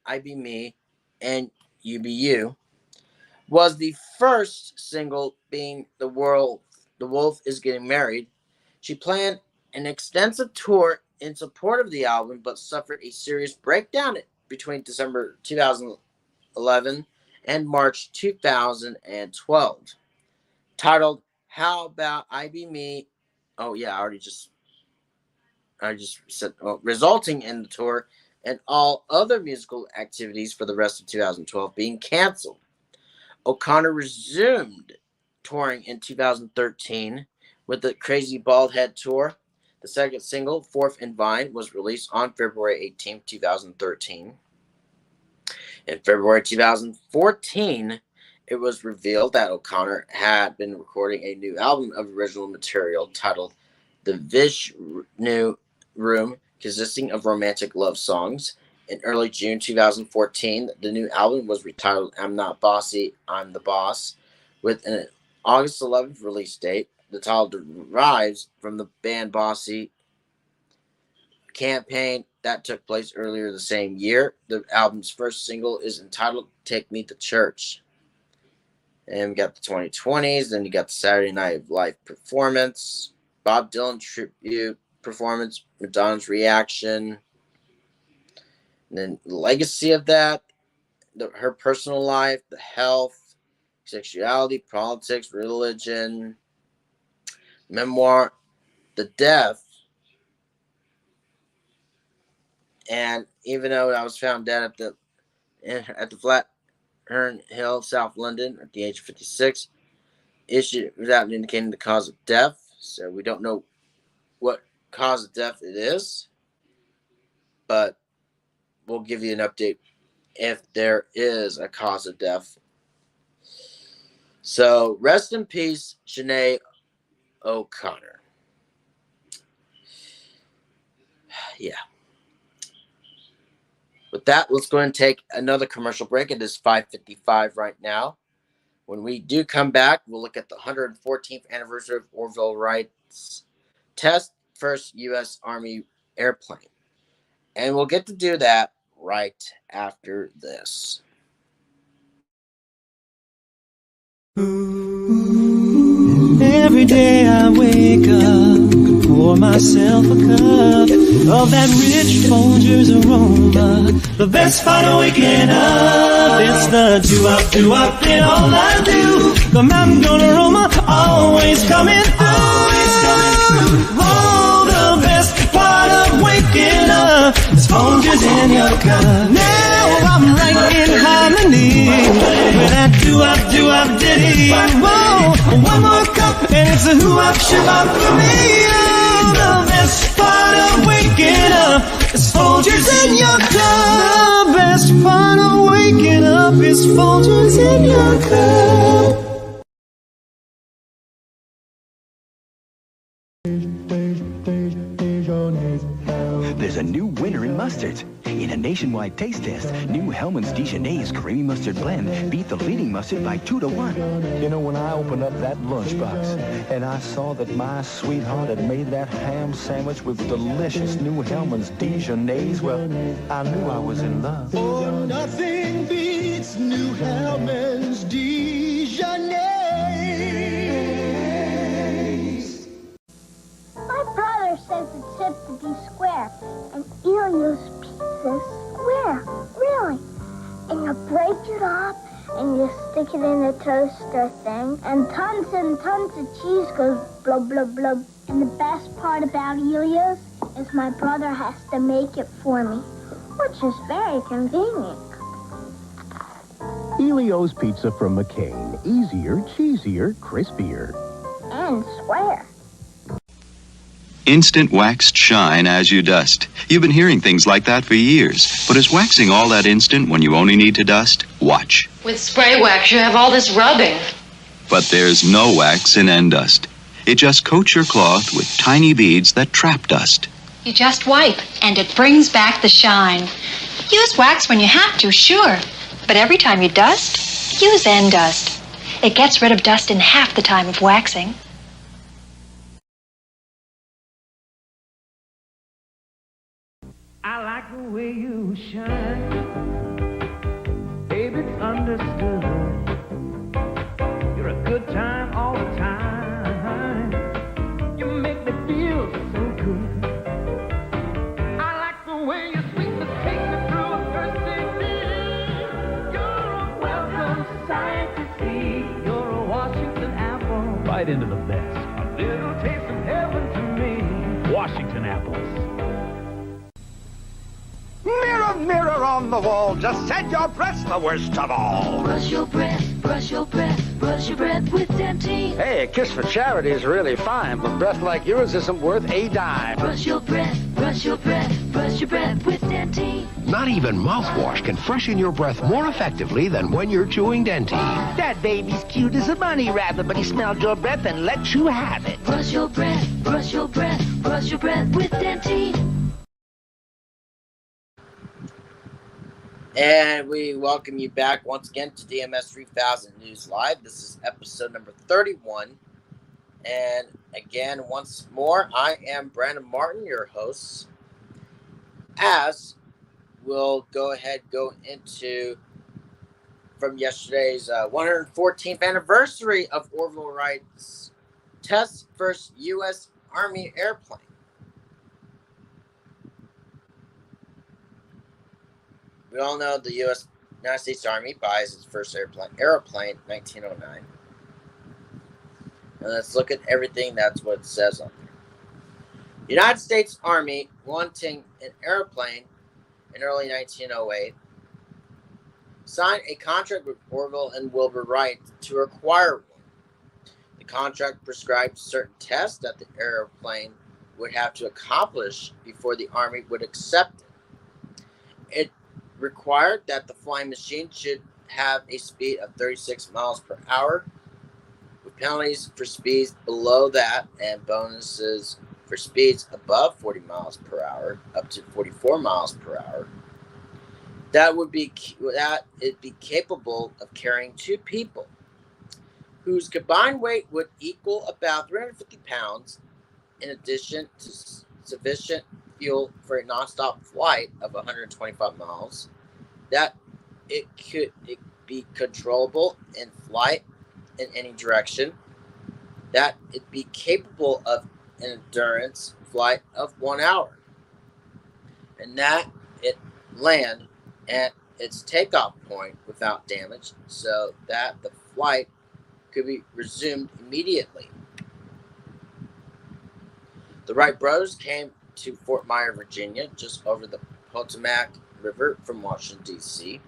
I Be Me and You Be You, was the first single being The Wolf Is Getting Married. She planned an extensive tour in support of the album, but suffered a serious breakdown between December 2011 and March 2012. Titled How About I Be Me? Oh yeah, I just said, resulting in the tour and all other musical activities for the rest of 2012 being canceled. O'Connor resumed touring in 2013 with the Crazy Bald Head Tour. The second single, Fourth and Vine, was released on February 18, 2013. In February 2014, it was revealed that O'Connor had been recording a new album of original material titled The Vishnu Room, consisting of romantic love songs. In early June 2014, the new album was retitled I'm Not Bossy, I'm the Boss, with an August 11th release date. The title derives from the band Bossy campaign that took place earlier the same year. The album's first single is entitled Take Me to Church. And we got the 2020s, then you got the Saturday Night Live performance, Bob Dylan tribute performance, Madonna's reaction, and then the legacy of that, her personal life, the health, sexuality, politics, religion, memoir, the death, and even though I was found dead at the Flathern Hill, South London, at the age of 56, issued without indicating the cause of death, so we don't know what cause of death it is, but we'll give you an update if there is a cause of death. So rest in peace, Sinead O'Connor. Yeah. With that, let's go and take another commercial break. It is 5:55 right now. When we do come back, we'll look at the 114th anniversary of Orville Wright's test first U.S. Army airplane. And we'll get to do that right after this. Every day I wake up, pour myself a cup of that rich Folgers aroma. The best part of waking up, it's the do-up in all I do. The mountain goat aroma, always coming through. Oh, the best part of waking up is Folgers in your cup. Now I'm right in harmony with that do-up ditty. Whoa, one more cup and it's a who-up ship-up for me. Oh, the best part of waking up is Folgers in your cup. The best part of waking up is Folgers in your cup. There's a new winner in mustards. In a nationwide taste test, new Hellmann's Dijonnaise Creamy Mustard Blend beat the leading mustard by 2-1. You know, when I opened up that lunchbox and I saw that my sweetheart had made that ham sandwich with delicious new Hellmann's Dijonnaise, well, I knew I was in love. Oh, nothing beats new Hellmann's Dijonnaise. My brother says it's said to be square, and Elio's pizza is square, really. And you break it up, and you stick it in the toaster thing, and tons of cheese goes blub, blub, blub. And the best part about Elio's is my brother has to make it for me, which is very convenient. Elio's Pizza from McCain. Easier, cheesier, crispier. And square. Instant waxed shine as you dust. You've been hearing things like that for years. But is waxing all that instant when you only need to dust? Watch. With spray wax, you have all this rubbing. But there's no wax in Endust. It just coats your cloth with tiny beads that trap dust. You just wipe, and it brings back the shine. Use wax when you have to, sure. But every time you dust, use Endust. It gets rid of dust in half the time of waxing. I like the way you shine. Baby, it's understood. You're a good time all the time. You make me feel so good. I like the way you sweet the take me through a thirsty day. You're a welcome sight to see. You're a Washington apple. Bite into the best. A little taste of heaven to me. Washington apples. Mirror, mirror on the wall, just said your breath's the worst of all. Brush your breath, brush your breath, brush your breath with Dentine. Hey, a kiss for charity is really fine, but breath like yours isn't worth a dime. Brush your breath, brush your breath, brush your breath with Dentine. Not even mouthwash can freshen your breath more effectively than when you're chewing Dentine. That baby's cute as a bunny rabbit, but he smelled your breath and let you have it. Brush your breath, brush your breath, brush your breath with Dentine. And we welcome you back once again to DMS 3000 News Live. This is episode number 31. And again, once more, I am Brandon Martin, your host. As we'll go into from yesterday's 114th anniversary of Orville Wright's test first U.S. Army airplane. We all know the United States Army buys its first airplane in 1909. And let's look at everything. That's what it says on there. The United States Army, wanting an airplane in early 1908, signed a contract with Orville and Wilbur Wright to acquire one. The contract prescribed certain tests that the airplane would have to accomplish before the Army would accept it. It required that the flying machine should have a speed of 36 miles per hour, with penalties for speeds below that and bonuses for speeds above 40 miles per hour, up to 44 miles per hour. That it'd be capable of carrying 2 people, whose combined weight would equal about 350 pounds, in addition to sufficient fuel for a nonstop flight of 125 miles. That it be controllable in flight in any direction. That it be capable of an endurance flight of 1 hour, and that it land at its takeoff point without damage, so that the flight could be resumed immediately. The Wright brothers came to Fort Myer, Virginia, just over the Potomac River from Washington, D.C.,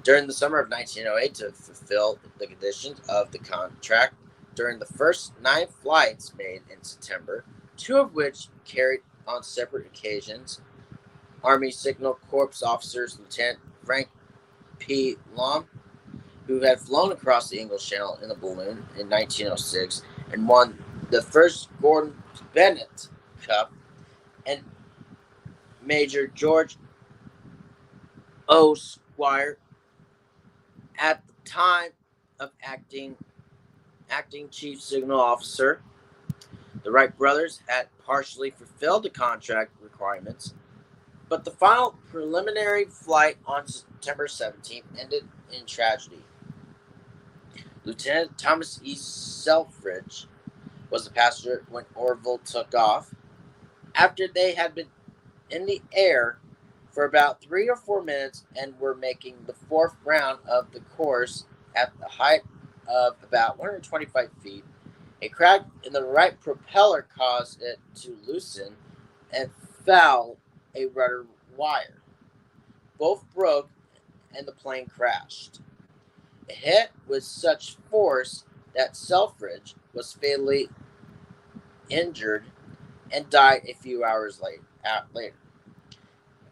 during the summer of 1908 to fulfill the conditions of the contract. During the first 9 flights made in September, 2 of which carried on separate occasions, Army Signal Corps officers Lieutenant Frank P. Lum, who had flown across the English Channel in a balloon in 1906 and won the first Gordon Bennett Cup, and Major George O. Squire, at the time of acting chief signal officer. The Wright brothers had partially fulfilled the contract requirements, but the final preliminary flight on September 17th ended in tragedy. Lieutenant Thomas E. Selfridge was the passenger when Orville took off. After they had been in the air for about 3 or 4 minutes and were making the 4th round of the course at the height of about 125 feet, a crack in the right propeller caused it to loosen and foul a rudder wire. Both broke and the plane crashed. It hit with such force that Selfridge was fatally injured and died a few hours later,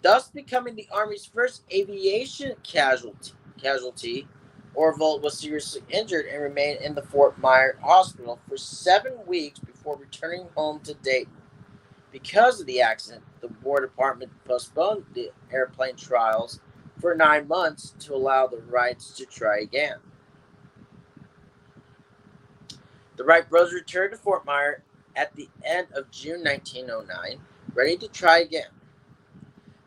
thus becoming the Army's first aviation casualty. Orville was seriously injured and remained in the Fort Myer Hospital for 7 weeks before returning home to Dayton. Because of the accident, the War Department postponed the airplane trials for 9 months to allow the Wrights to try again. The Wright brothers returned to Fort Myer at the end of June 1909, ready to try again.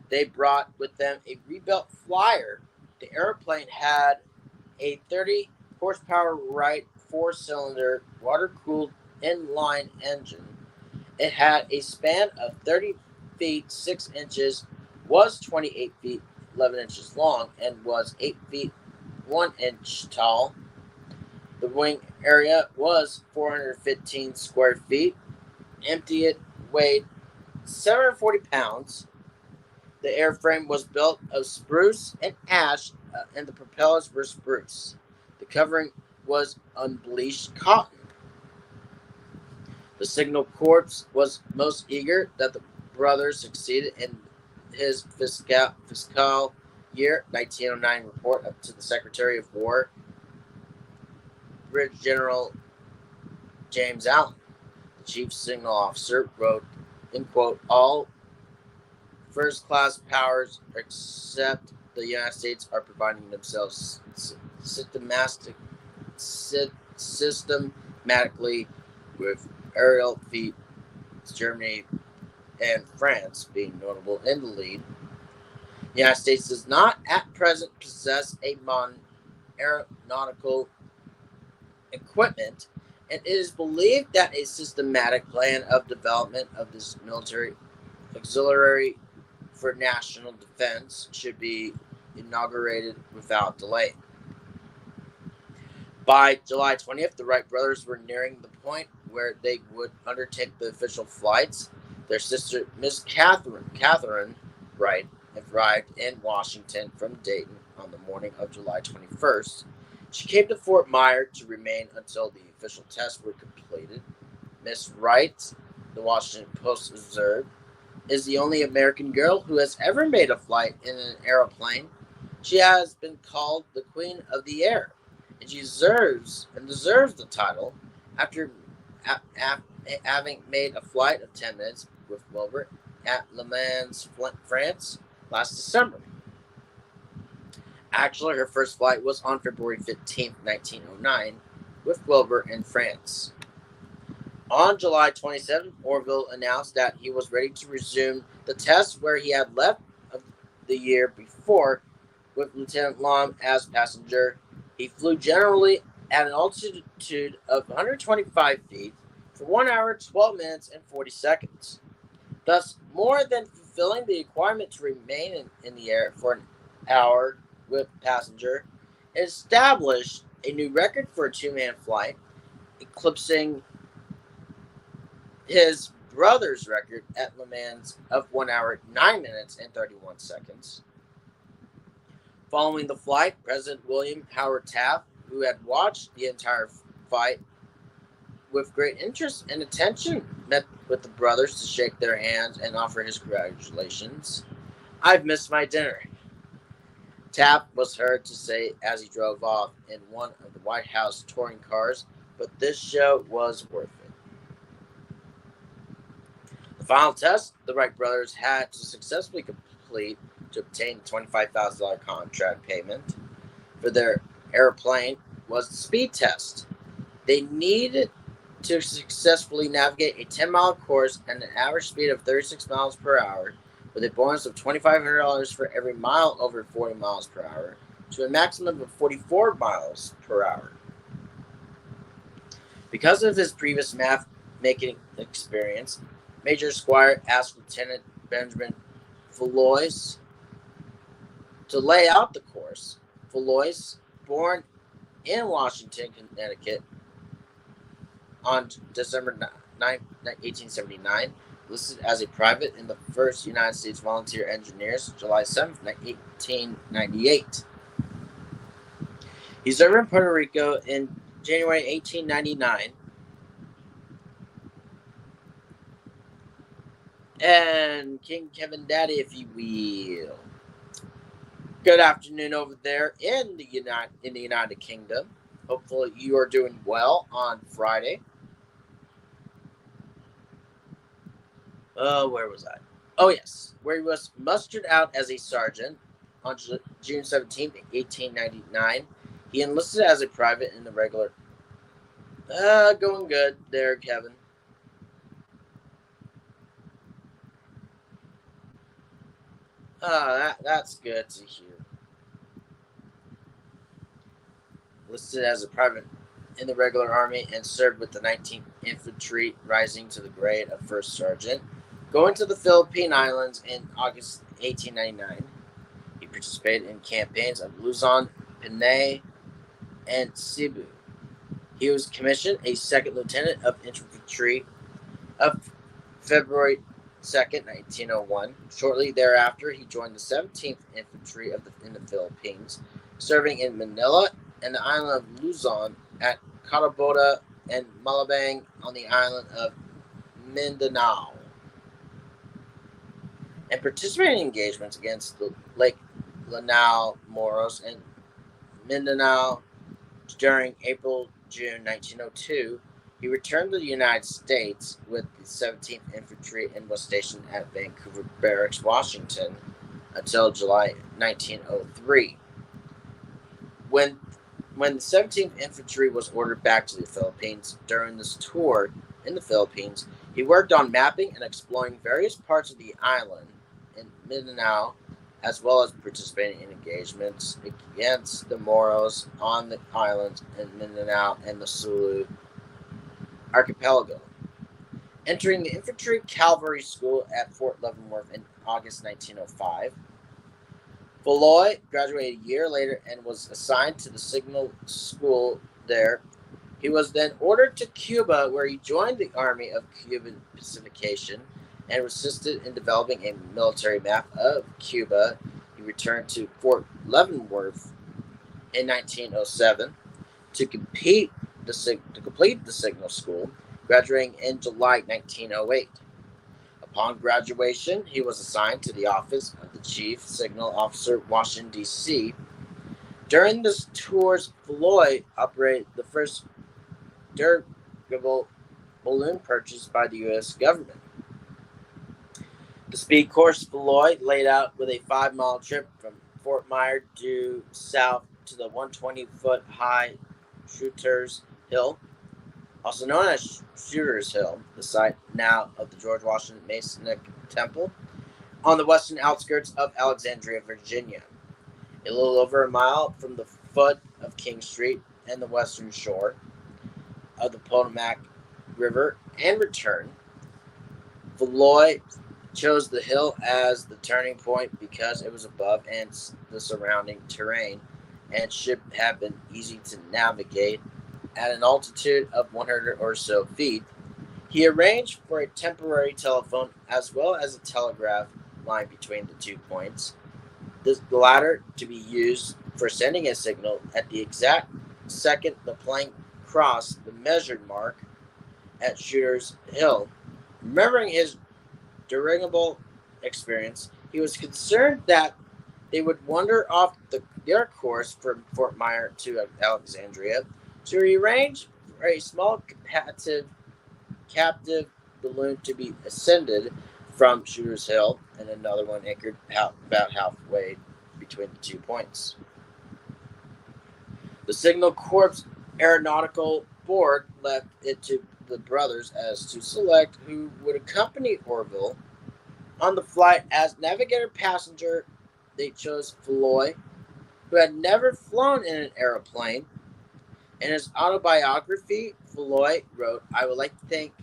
They brought with them a rebuilt Flyer. The airplane had a 30-horsepower Wright 4-cylinder water-cooled inline engine. It had a span of 30 feet 6 inches, was 28 feet 11 inches long, and was 8 feet 1 inch tall. The wing area was 415 square feet. Empty, it weighed 740 pounds. The airframe was built of spruce and ash, and the propellers were spruce. The covering was unbleached cotton. The Signal Corps was most eager that the brothers succeeded in his fiscal year 1909 report up to the Secretary of War, Brigadier General James Allen. The chief signal officer wrote, in quote, "All first-class powers except the United States are providing themselves systematically with aerial feats, Germany and France being notable in the lead. The United States does not at present possess a modern aeronautical equipment, and it is believed that a systematic plan of development of this military auxiliary for national defense should be inaugurated without delay." By July 20th, the Wright brothers were nearing the point where they would undertake the official flights. Their sister, Miss Catherine Wright, arrived in Washington from Dayton on the morning of July 21st. She came to Fort Myer to remain until the official tests were completed. Miss Wright, the Washington Post observed, is the only American girl who has ever made a flight in an aeroplane. She has been called the Queen of the Air, and she deserves the title after having made a flight of 10 minutes with Wilbur at Le Mans, France last December. Actually, her first flight was on February 15, 1909, with Wilbur in France. On July 27, Orville announced that he was ready to resume the test where he had left the year before with Lieutenant Long as passenger. He flew generally at an altitude of 125 feet for 1 hour, 12 minutes, and 40 seconds. Thus, more than fulfilling the requirement to remain in the air for an hour with passenger, it established a new record for a two-man flight, eclipsing his brother's record at Le Mans of 1 hour, 9 minutes, and 31 seconds. Following the flight, President William Howard Taft, who had watched the entire flight with great interest and attention, met with the brothers to shake their hands and offer his congratulations. "I've missed my dinner," Taft was heard to say as he drove off in one of the White House touring cars, but this show was worth it. The final test the Wright brothers had to successfully complete to obtain the $25,000 contract payment for their airplane was the speed test. They needed to successfully navigate a 10-mile course at an average speed of 36 miles per hour, with a bonus of $2,500 for every mile over 40 miles per hour, to a maximum of 44 miles per hour. Because of his previous math-making experience, Major Squire asked Lieutenant Benjamin Valois to lay out the course. Valois, born in Washington, Connecticut, on December 9, 1879, listed as a private in the 1st United States Volunteer Engineers, July 7, 1898. He served in Puerto Rico in January 1899. And King Kevin Daddy, if you will. Good afternoon over there in the United Kingdom. Hopefully you are doing well on Friday. Where was I? Oh, yes. Where he was mustered out as a sergeant on June 17, 1899. He enlisted as a private in the regular. Going good there, Kevin. That's good to hear. Listed as a private in the regular army and served with the 19th Infantry, rising to the grade of first sergeant. Going to the Philippine Islands in August 1899, he participated in campaigns of Luzon, Panay, and Cebu. He was commissioned a second lieutenant of infantry of February 2nd, 1901. Shortly thereafter, he joined the 17th Infantry in the Philippines, serving in Manila and the island of Luzon, at Cotabato and Malabang on the island of Mindanao, and participating in engagements against the Lake Lanao Moros and Mindanao. During April-June 1902, he returned to the United States with the 17th Infantry and was stationed at Vancouver Barracks, Washington, until July 1903. When the 17th Infantry was ordered back to the Philippines during this tour in the Philippines, he worked on mapping and exploring various parts of the island in Mindanao, as well as participating in engagements against the Moros on the islands in Mindanao and the Sulu archipelago. Entering the Infantry Cavalry School at Fort Leavenworth in August 1905, Valois graduated a year later and was assigned to the Signal School there. He was then ordered to Cuba, where he joined the Army of Cuban Pacification and assisted in developing a military map of Cuba. He returned to Fort Leavenworth in 1907 to complete the Signal School, graduating in July 1908. Upon graduation, he was assigned to the office of the Chief Signal Officer, Washington, D.C. During this tours, Floyd operated the first dirigible balloon purchased by the U.S. government. The speed course Floyd laid out with a 5-mile trip from Fort Myer due south to the 120-foot-high Shooter's Hill, also known as Shooter's Hill, the site now of the George Washington Masonic Temple, on the western outskirts of Alexandria, Virginia, a little over a mile from the foot of King Street and the western shore of the Potomac River, and return. Floyd chose the hill as the turning point because it was above and the surrounding terrain and should have been easy to navigate. At an altitude of 100 or so feet, he arranged for a temporary telephone as well as a telegraph line between the 2 points, the latter to be used for sending a signal at the exact second the plane crossed the measured mark at Shooter's Hill. Remembering his dirigible experience, he was concerned that they would wander off their course from Fort Myer to Alexandria, so he arranged for a small captive balloon to be ascended from Shooter's Hill and another one anchored about halfway between the 2 points. The Signal Corps Aeronautical Board left it to the brothers as to select who would accompany Orville on the flight. As navigator passenger, they chose Floyd, who had never flown in an airplane. In his autobiography, Floyd wrote, "I would like to think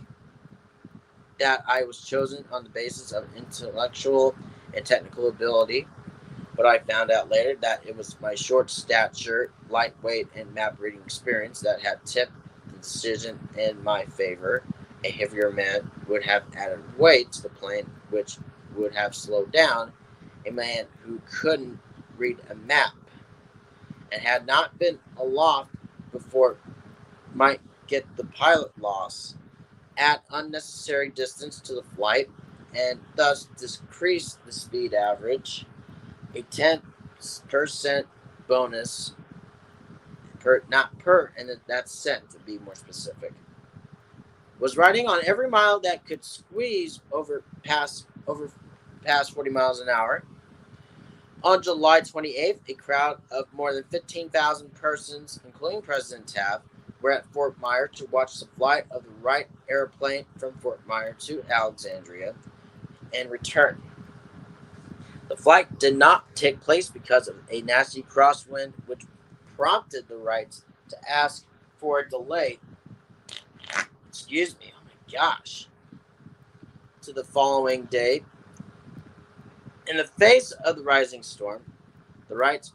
that I was chosen on the basis of intellectual and technical ability, but I found out later that it was my short stature, lightweight, and map reading experience that had tipped the decision in my favor. A heavier man would have added weight to the plane, which would have slowed down a man who couldn't read a map and had not been aloft before might get the pilot loss, add unnecessary distance to the flight, and thus decrease the speed average. A 10% bonus and that's cent to be more specific. Was riding on every mile that could squeeze past 40 miles an hour. On July 28th, a crowd of more than 15,000 persons, including President Taft, were at Fort Myer to watch the flight of the Wright airplane from Fort Myer to Alexandria and return. The flight did not take place because of a nasty crosswind, which prompted the Wrights to ask for a delay. Excuse me, oh my gosh. To the following day. In the face of the rising storm, the Wrights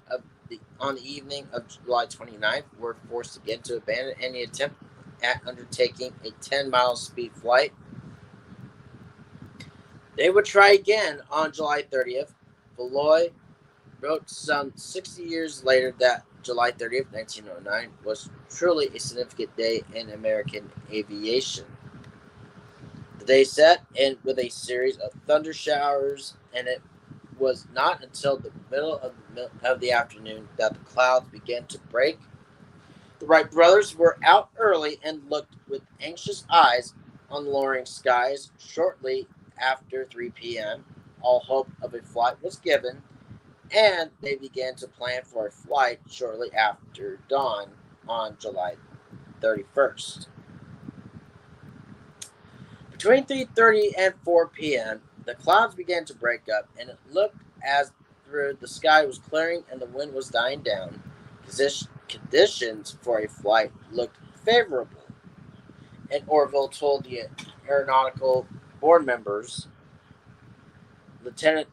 on the evening of July 29th were forced again to abandon any attempt at undertaking a 10-mile speed flight. They would try again on July 30th. Floyd wrote some 60 years later that July 30th, 1909 was truly a significant day in American aviation. The day set in with a series of thunder showers, and it was not until the middle of the afternoon that the clouds began to break. The Wright brothers were out early and looked with anxious eyes on the lowering skies. Shortly after 3 p.m., all hope of a flight was given, and they began to plan for a flight shortly after dawn on July 31st. Between 3:30 and 4 p.m., the clouds began to break up, and it looked as though the sky was clearing and the wind was dying down. Conditions for a flight looked favorable, and Orville told the aeronautical board members, Lieutenant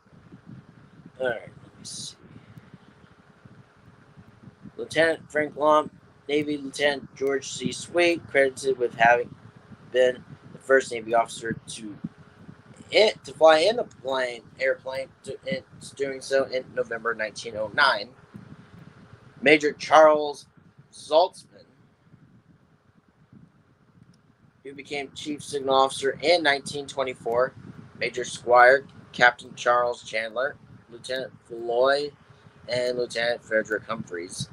Frank Lum, Navy Lieutenant George C. Sweet, credited with having been the first Navy officer to fly in the airplane, doing so in November 1909. Major Charles Saltzman, who became Chief Signal Officer in 1924, Major Squire, Captain Charles Chandler, Lieutenant Floyd, and Lieutenant Frederick Humphreys.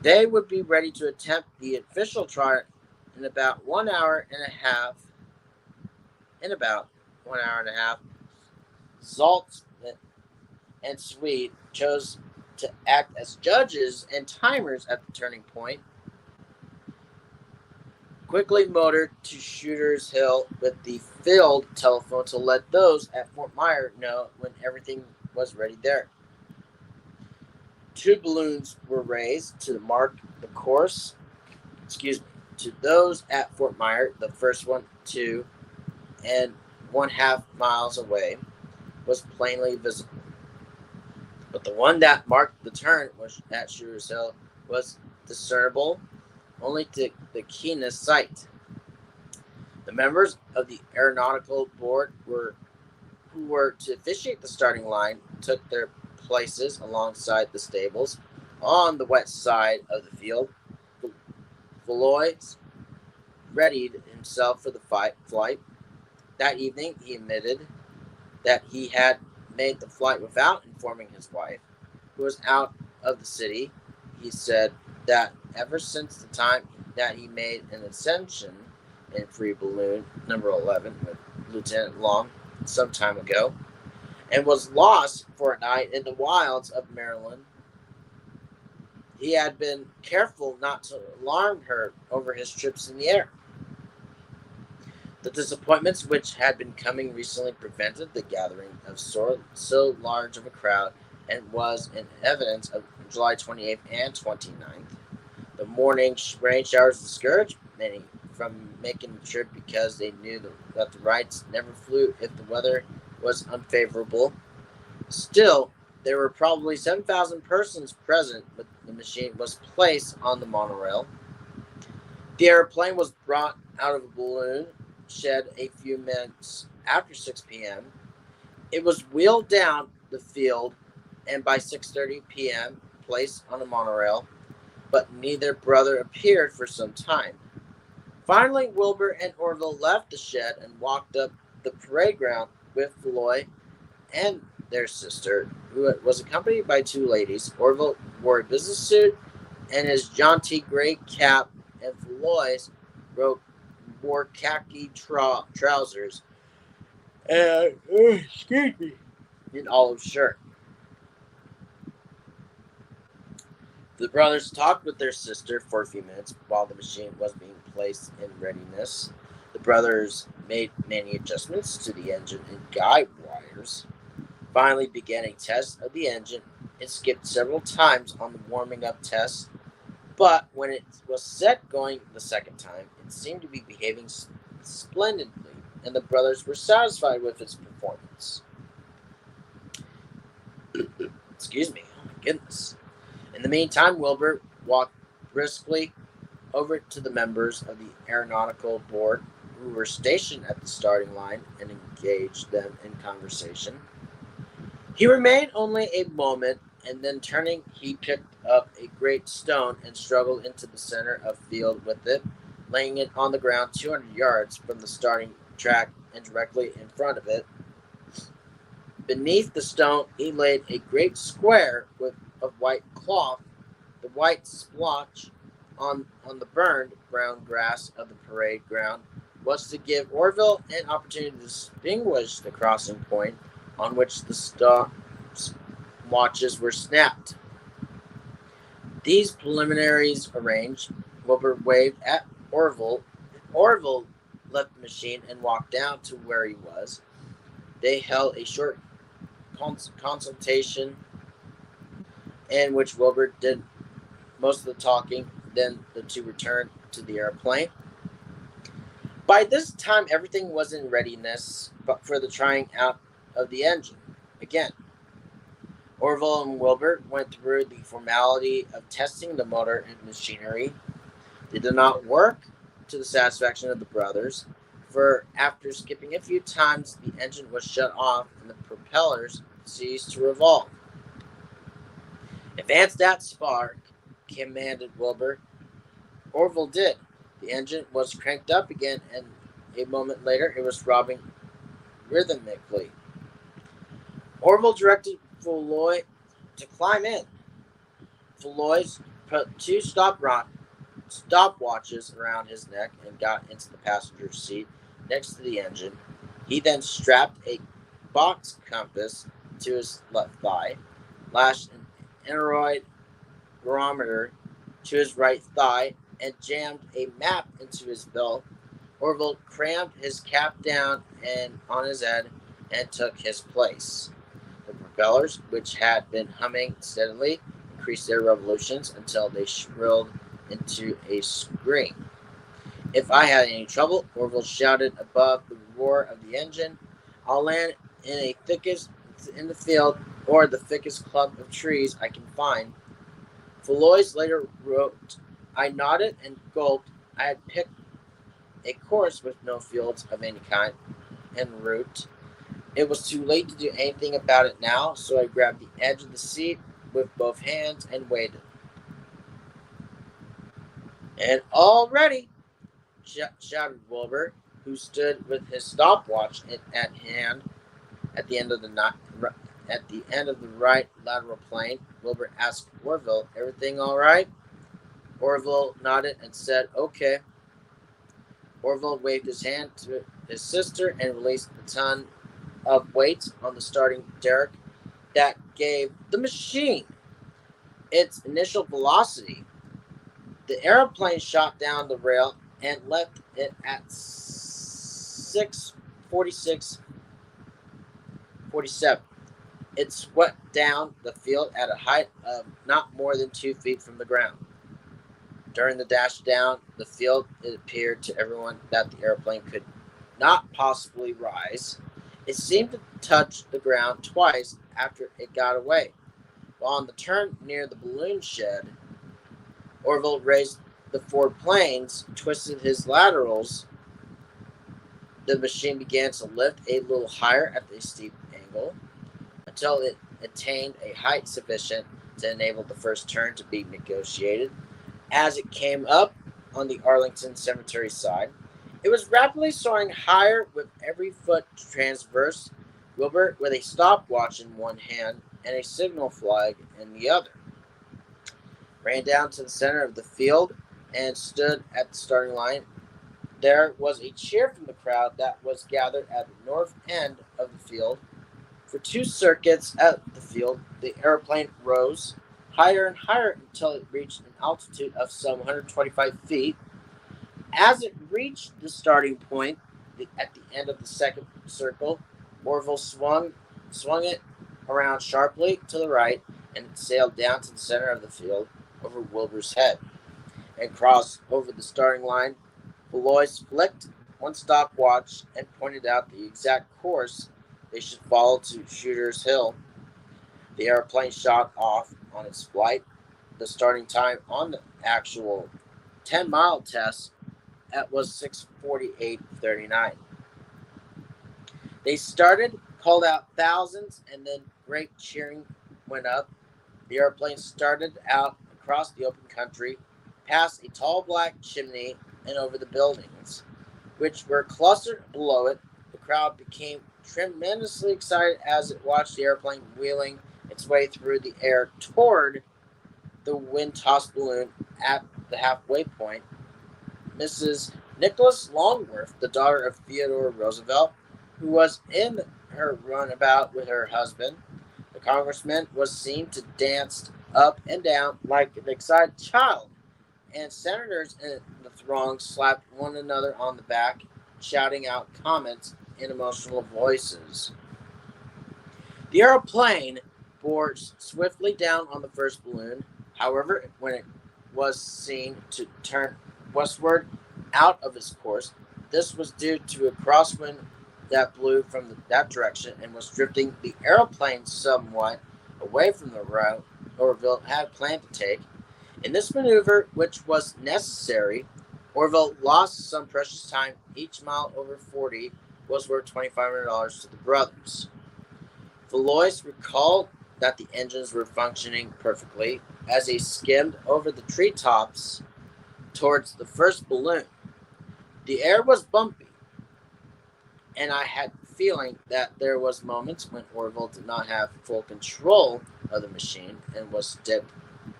They would be ready to attempt the official trial in about 1 hour and a half. Zalt and Swede chose to act as judges and timers at the turning point. Quickly motored to Shooter's Hill with the field telephone to let those at Fort Myer know when everything was ready there. 2 balloons were raised to mark the course. To those at Fort Myer, the first one 2 and 1/2 miles away was plainly visible. But the one that marked the turn was at Shooter's Hill was discernible only to the keenest sight. The members of the Aeronautical Board who were to officiate the starting line took their places alongside the stables on the west side of the field. Floyd readied himself for the flight. That evening, he admitted that he had made the flight without informing his wife, who was out of the city. He said that ever since the time that he made an ascension in Free Balloon number 11 with Lieutenant Long some time ago, and was lost for a night in the wilds of Maryland, he had been careful not to alarm her over his trips in the air. The disappointments which had been coming recently prevented the gathering of so large of a crowd, and was in evidence of July 28th and 29th. The morning rain showers discouraged many from making the trip because they knew that the Wrights never flew if the weather was unfavorable. Still, there were probably 7,000 persons present when the machine was placed on the monorail. The airplane was brought out of a balloon shed a few minutes after 6 p.m. It was wheeled down the field and by 6:30 p.m. placed on a monorail, but neither brother appeared for some time. Finally, Wilbur and Orville left the shed and walked up the parade ground with Floyd and their sister, who was accompanied by 2 ladies. Orville wore a business suit and his jaunty gray cap, and Floyd wore khaki trousers and an olive shirt. The brothers talked with their sister for a few minutes while the machine was being placed in readiness. The brothers made many adjustments to the engine and guide wires. Finally began a test of the engine. It skipped several times on the warming up test, but when it was set going the second time, it seemed to be behaving splendidly, and the brothers were satisfied with its performance. Excuse me, oh my goodness. In the meantime, Wilbur walked briskly over to the members of the Aeronautical Board who were stationed at the starting line and engaged them in conversation. He remained only a moment, and then turning, he picked up a great stone and struggled into the center of the field with it, laying it on the ground 200 yards from the starting track and directly in front of it. Beneath the stone, he laid a great square of white cloth. The white splotch on the burned brown grass of the parade ground was to give Orville an opportunity to distinguish the crossing point on which the stop watches were snapped. These preliminaries arranged, Wilbur waved at Orville. Orville left the machine and walked down to where he was. They held a short consultation in which Wilbur did most of the talking. Then the 2 returned to the airplane. By this time, everything was in readiness for the trying out of the engine. Again, Orville and Wilbur went through the formality of testing the motor and machinery. They did not work to the satisfaction of the brothers, for after skipping a few times, the engine was shut off and the propellers ceased to revolve. "Advance that spark," commanded Wilbur. Orville did. The engine was cranked up again, and a moment later it was rhythmically. Orville directed Floyd to climb in. Floyd put 2 stopwatches around his neck and got into the passenger seat next to the engine. He then strapped a box compass to his left thigh, lashed an aneroid barometer to his right thigh, and jammed a map into his belt. Orville crammed his cap down and on his head and took his place. The propellers, which had been humming steadily, increased their revolutions until they shrilled into a scream. If I had any trouble, Orville shouted above the roar of the engine, I'll land in the field or the thickest clump of trees I can find. Floyd later wrote, I nodded and gulped. I had picked a course with no fields of any kind en route. It was too late to do anything about it now, so I grabbed the edge of the seat with both hands and waited. And all ready, shouted Wilbur, who stood with his stopwatch at hand at the end of the right lateral plane. Wilbur asked Orville, everything all right? Orville nodded and said, okay. Orville waved his hand to his sister and released a ton of weight on the starting derrick that gave the machine its initial velocity. The airplane shot down the rail and left it at 6:46.47. It swept down the field at a height of not more than 2 feet from the ground. During the dash down the field, it appeared to everyone that the airplane could not possibly rise. It seemed to touch the ground twice after it got away. While on the turn near the balloon shed, Orville raised the forward planes, twisted his laterals. The machine began to lift a little higher at a steep angle until it attained a height sufficient to enable the first turn to be negotiated. As it came up on the Arlington Cemetery side, it was rapidly soaring higher with every foot transverse. Wilbur, with a stopwatch in one hand and a signal flag in the other, ran down to the center of the field and stood at the starting line. There was a cheer from the crowd that was gathered at the north end of the field. For 2 circuits at the field, the airplane rose higher and higher until it reached an altitude of some 125 feet. As it reached the starting point at the end of the second circle, Orville swung it around sharply to the right, and it sailed down to the center of the field over Wilbur's head and crossed over the starting line. Floyd flicked one stopwatch and pointed out the exact course they should follow to Shooter's Hill. The airplane shot off on its flight. The starting time on the actual 10-mile test was 6:48:39. They started, called out thousands, and then great cheering went up. The airplane started out across the open country, past a tall black chimney and over the buildings, which were clustered below it. The crowd became tremendously excited as it watched the airplane wheeling its way through the air toward the wind-tossed balloon at the halfway point. Mrs. Nicholas Longworth, the daughter of Theodore Roosevelt, who was in her runabout with her husband, the congressman, was seen to dance up and down like an excited child, and senators in the throng slapped one another on the back, shouting out comments in emotional voices. The airplane bore swiftly down on the first balloon. However, when it was seen to turn westward out of its course, this was due to a crosswind that blew from that direction and was drifting the airplane somewhat away from the route Orville had planned to take. In this maneuver, which was necessary, Orville lost some precious time. Each mile over 40 was worth $2,500 to the brothers. Valois recalled that the engines were functioning perfectly as they skimmed over the treetops towards the first balloon. The air was bumpy, and I had feeling that there was moments when Orville did not have full control of the machine and was stepped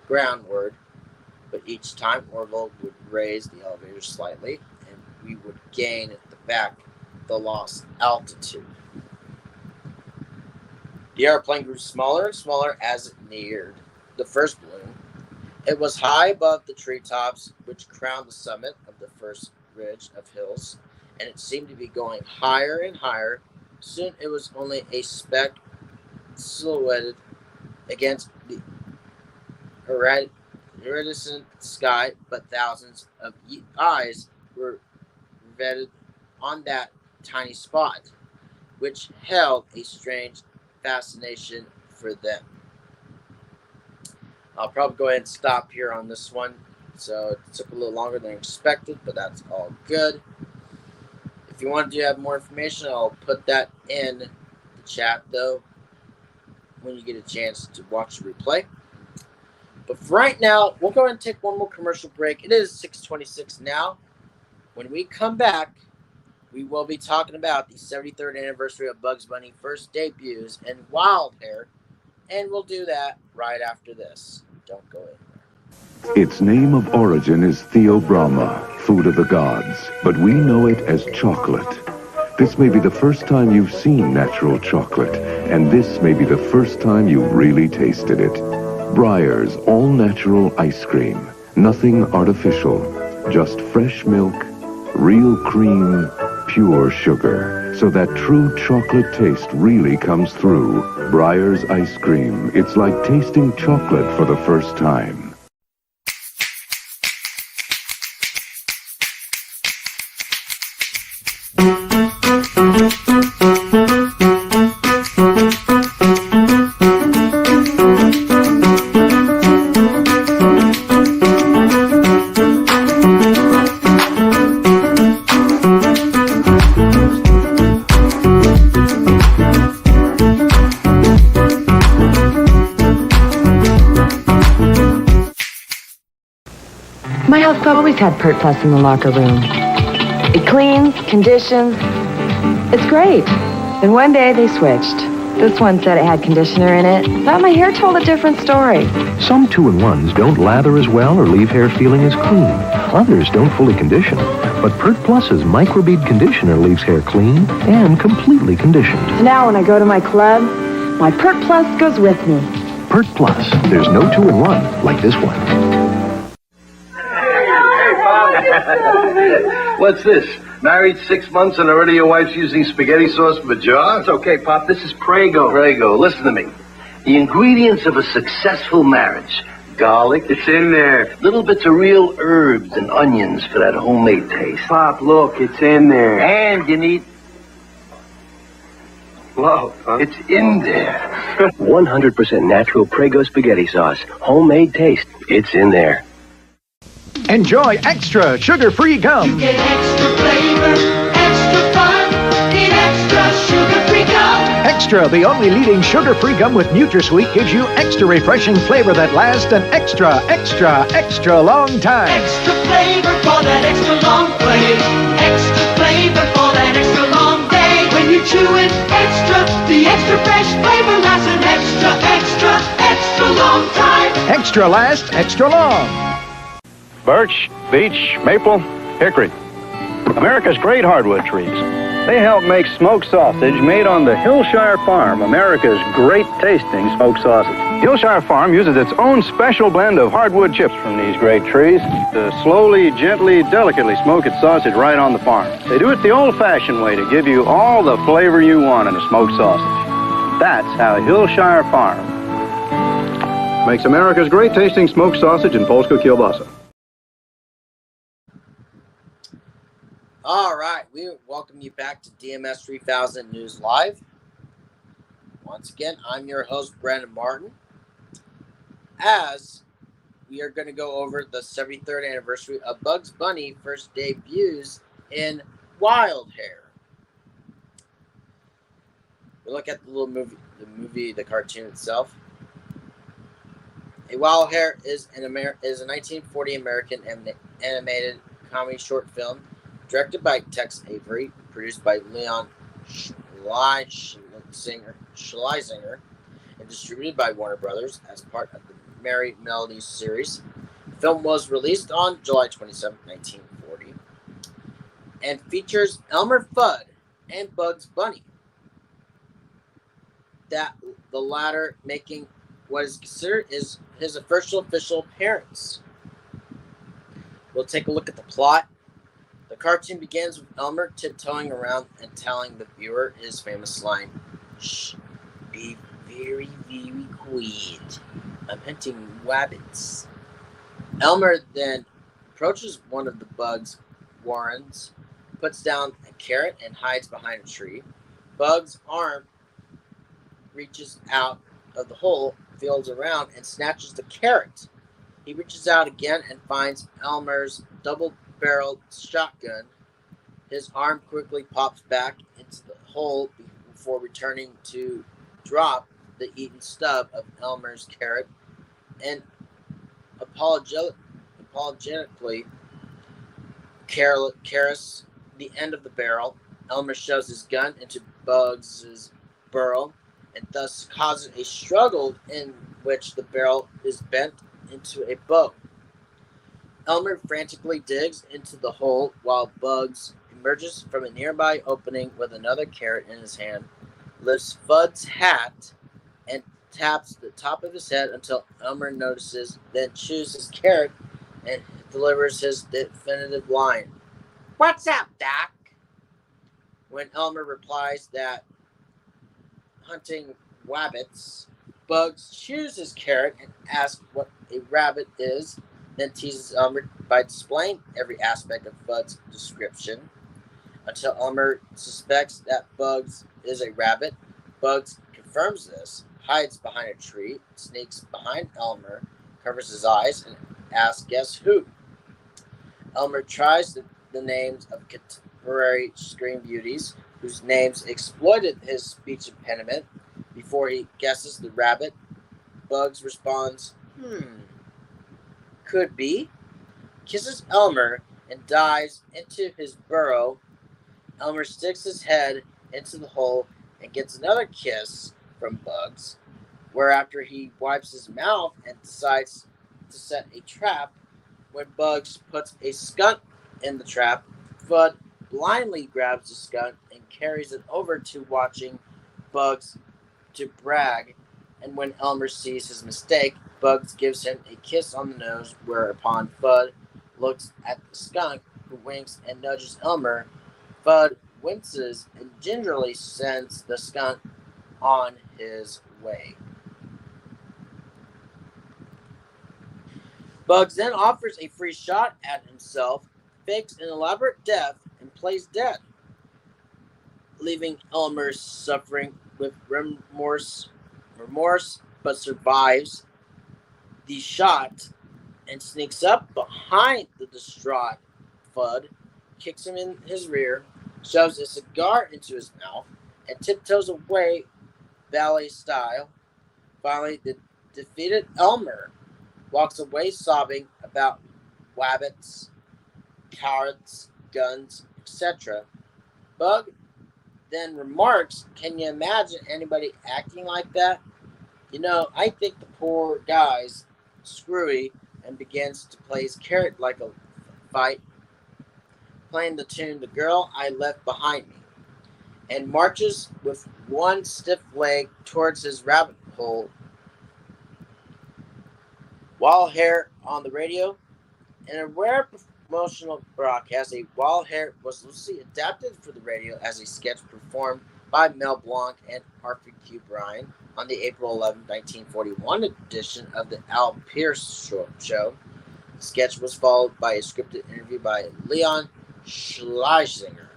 groundward, but each time Orville would raise the elevator slightly and we would gain the lost altitude. The airplane grew smaller and smaller as it neared the first balloon. It was high above the treetops, which crowned the summit of the first ridge of hills, and it seemed to be going higher and higher. Soon it was only a speck silhouetted against the iridescent sky, but thousands of eyes were riveted on that tiny spot, which held a strange fascination for them. I'll probably go ahead and stop here on this one. So it took a little longer than expected, but that's all good. If you want to have more information, I'll put that in the chat, though, when you get a chance to watch the replay. But for right now, we'll go ahead and take one more commercial break. It is 6:26 now. When we come back, we will be talking about the 73rd anniversary of Bugs Bunny first debuts in Wild Hair, and we'll do that right after this. Don't go anywhere. Its name of origin is Theobrahma, food of the gods, but we know it as chocolate. This may be the first time you've seen natural chocolate, and this may be the first time you've really tasted it. Breyers all-natural ice cream. Nothing artificial. Just fresh milk, real cream, pure sugar. So that true chocolate taste really comes through. Breyers ice cream. It's like tasting chocolate for the first time. My health club always had Pert Plus in the locker room. It cleans, conditions. It's great. Then one day they switched. This one said it had conditioner in it, but my hair told a different story. Some 2-in-1s don't lather as well or leave hair feeling as clean. Others don't fully condition. But Pert Plus's microbead conditioner leaves hair clean and completely conditioned. So now when I go to my club, my Pert Plus goes with me. Pert Plus. There's no 2-in-1 like this one. What's this? Married 6 months and already your wife's using spaghetti sauce for jar? It's okay, Pop. This is Prego. Prego. Listen to me. The ingredients of a successful marriage. Garlic. It's in there. Little bits of real herbs and onions for that homemade taste. Pop, look. It's in there. And you need... Whoa. Huh? It's in there. 100% natural Prego spaghetti sauce. Homemade taste. It's in there. Enjoy extra sugar-free gum. You get extra flavor, extra fun, in extra sugar-free gum. Extra, the only leading sugar-free gum with NutraSweet, gives you extra refreshing flavor that lasts an extra long time. Extra flavor for that extra long play. Extra flavor for that extra long day. When you chew it extra, the extra fresh flavor lasts an extra long time. Extra lasts extra long. Birch, beech, maple, hickory. America's great hardwood trees. They help make smoked sausage made on the Hillshire Farm, America's great tasting smoked sausage. Hillshire Farm uses its own special blend of hardwood chips from these great trees to slowly, gently, delicately smoke its sausage right on the farm. They do it the old-fashioned way to give you all the flavor you want in a smoked sausage. That's how Hillshire Farm makes America's great tasting smoked sausage in Polska kielbasa. All right, we welcome you back to DMS 3000 News Live. Once again, I'm your host, Brandon Martin, as we are going to go over the 73rd anniversary of Bugs Bunny first debuts in Wild Hair. We look at the little movie, the cartoon itself. A Wild Hair is a 1940 American animated comedy short film directed by Tex Avery, produced by Leon Schlesinger and distributed by Warner Brothers as part of the Merry Melodies series. The film was released on July 27, 1940, and features Elmer Fudd and Bugs Bunny, that the latter making what is considered is his official appearance. We'll take a look at the plot. The cartoon begins with Elmer tiptoeing around and telling the viewer his famous line, "Shh, be very, very quiet. I'm hunting rabbits." Elmer then approaches one of the Bugs' warrens, puts down a carrot, and hides behind a tree. Bugs' arm reaches out of the hole, feels around, and snatches the carrot. He reaches out again and finds Elmer's double-barreled shotgun. His arm quickly pops back into the hole before returning to drop the eaten stub of Elmer's carrot and apologetically caress the end of the barrel. Elmer shoves his gun into Bugs' burrow and thus causes a struggle in which the barrel is bent into a bow. Elmer frantically digs into the hole while Bugs emerges from a nearby opening with another carrot in his hand, lifts Fudd's hat, and taps the top of his head until Elmer notices, then chews his carrot and delivers his definitive line, "What's up, Doc?" When Elmer replies that hunting rabbits, Bugs chews his carrot and asks what a rabbit is, then teases Elmer by displaying every aspect of Fudd's description until Elmer suspects that Bugs is a rabbit. Bugs confirms this, hides behind a tree, sneaks behind Elmer, covers his eyes, and asks, "Guess who?" Elmer tries the names of contemporary screen beauties whose names exploited his speech impediment. Before he guesses the rabbit, Bugs responds, "Could be," kisses Elmer, and dives into his burrow. Elmer sticks his head into the hole and gets another kiss from Bugs, whereafter he wipes his mouth and decides to set a trap. When Bugs puts a skunk in the trap, Fudd blindly grabs the skunk and carries it over to watching Bugs to brag, and when Elmer sees his mistake, Bugs gives him a kiss on the nose, whereupon Fudd looks at the skunk, who winks and nudges Elmer. Fudd winces and gingerly sends the skunk on his way. Bugs then offers a free shot at himself, fakes an elaborate death, and plays dead, leaving Elmer suffering with remorse, but survives the shot and sneaks up behind the distraught Fudd, kicks him in his rear, shoves a cigar into his mouth, and tiptoes away ballet style. Finally, the defeated Elmer walks away sobbing about wabbits, carrots, guns, etc. Bug then remarks, "Can you imagine anybody acting like that? You know, I think the poor guy's screwy," and begins to play his carrot like a fight, playing the tune "The Girl I Left Behind Me," and marches with one stiff leg towards his rabbit hole. Wild Hair on the radio. In a rare promotional broadcast, a Wild Hair was loosely adapted for the radio as a sketch performed by Mel Blanc and Arthur Q. Bryan on the April 11, 1941 edition of the Al Pearce Show. The sketch was followed by a scripted interview by Leon Schlesinger.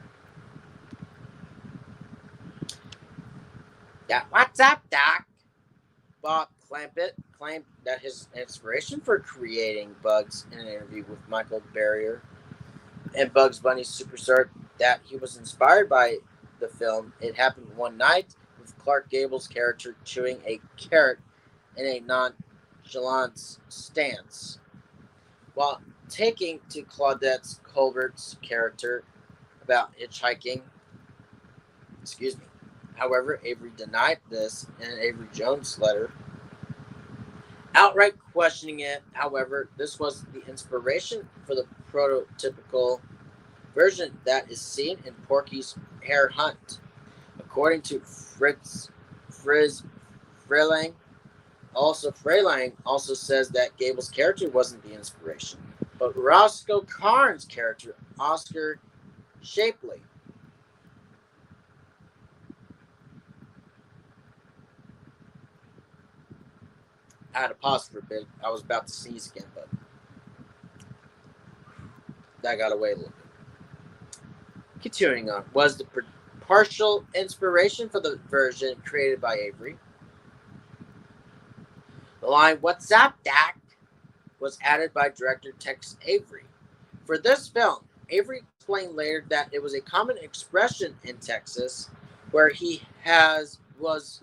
Yeah, what's up, Doc? Bob Clampett claimed that his inspiration for creating Bugs in an interview with Michael Barrier and Bugs Bunny's Superstar that he was inspired by the film It Happened One Night, with Clark Gable's character chewing a carrot in a nonchalant stance, while taking to Claudette Colbert's character about hitchhiking. However, Avery denied this in an Avery Jones letter, outright questioning it. However, this was the inspiration for the prototypical version that is seen in Porky's Hare Hunt. According to Fritz Freleng also says that Gable's character wasn't the inspiration, but Roscoe Karn's character, Oscar Shapley. I had to pause for a bit. I was about to sneeze again, but that got away a little bit. Continuing on, was the partial inspiration for the version created by Avery. The line, "What's up, Doc?" was added by director Tex Avery. For this film, Avery explained later that it was a common expression in Texas where he was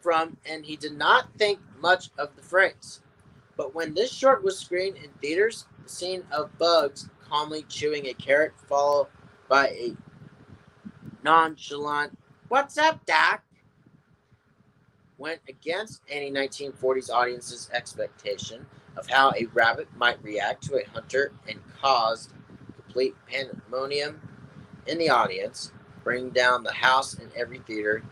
from, and he did not think much of the phrase. But when this short was screened in theaters, the scene of Bugs calmly chewing a carrot followed by a nonchalant, "What's up, Doc?" went against any 1940s audience's expectation of how a rabbit might react to a hunter and caused complete pandemonium in the audience, bringing down the house in every theater.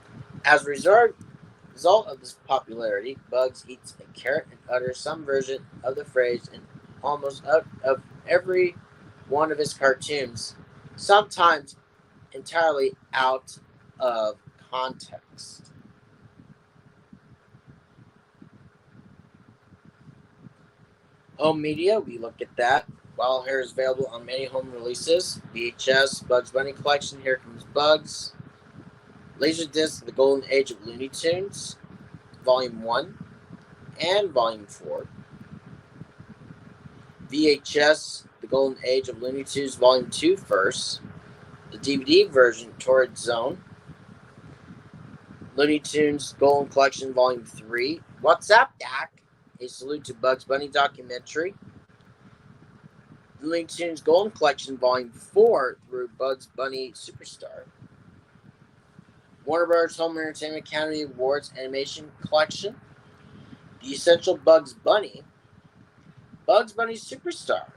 As a result of this popularity, Bugs eats a carrot and utters some version of the phrase in almost of every one of his cartoons, sometimes entirely out of context. Home media, we look at that. Wild Hare is available on many home releases: VHS, Bugs Bunny Collection, Here Comes Bugs, Laserdisc, The Golden Age of Looney Tunes, Volume 1 and Volume 4. VHS, The Golden Age of Looney Tunes, Volume 2 first. The DVD version, Torrid Zone. Looney Tunes Golden Collection, Volume 3. What's Up, Doc? A Salute to Bugs Bunny documentary. The Looney Tunes Golden Collection, Volume 4 through Bugs Bunny Superstar. Warner Bros. Home Entertainment Academy Awards Animation Collection. The Essential Bugs Bunny. Bugs Bunny Superstar.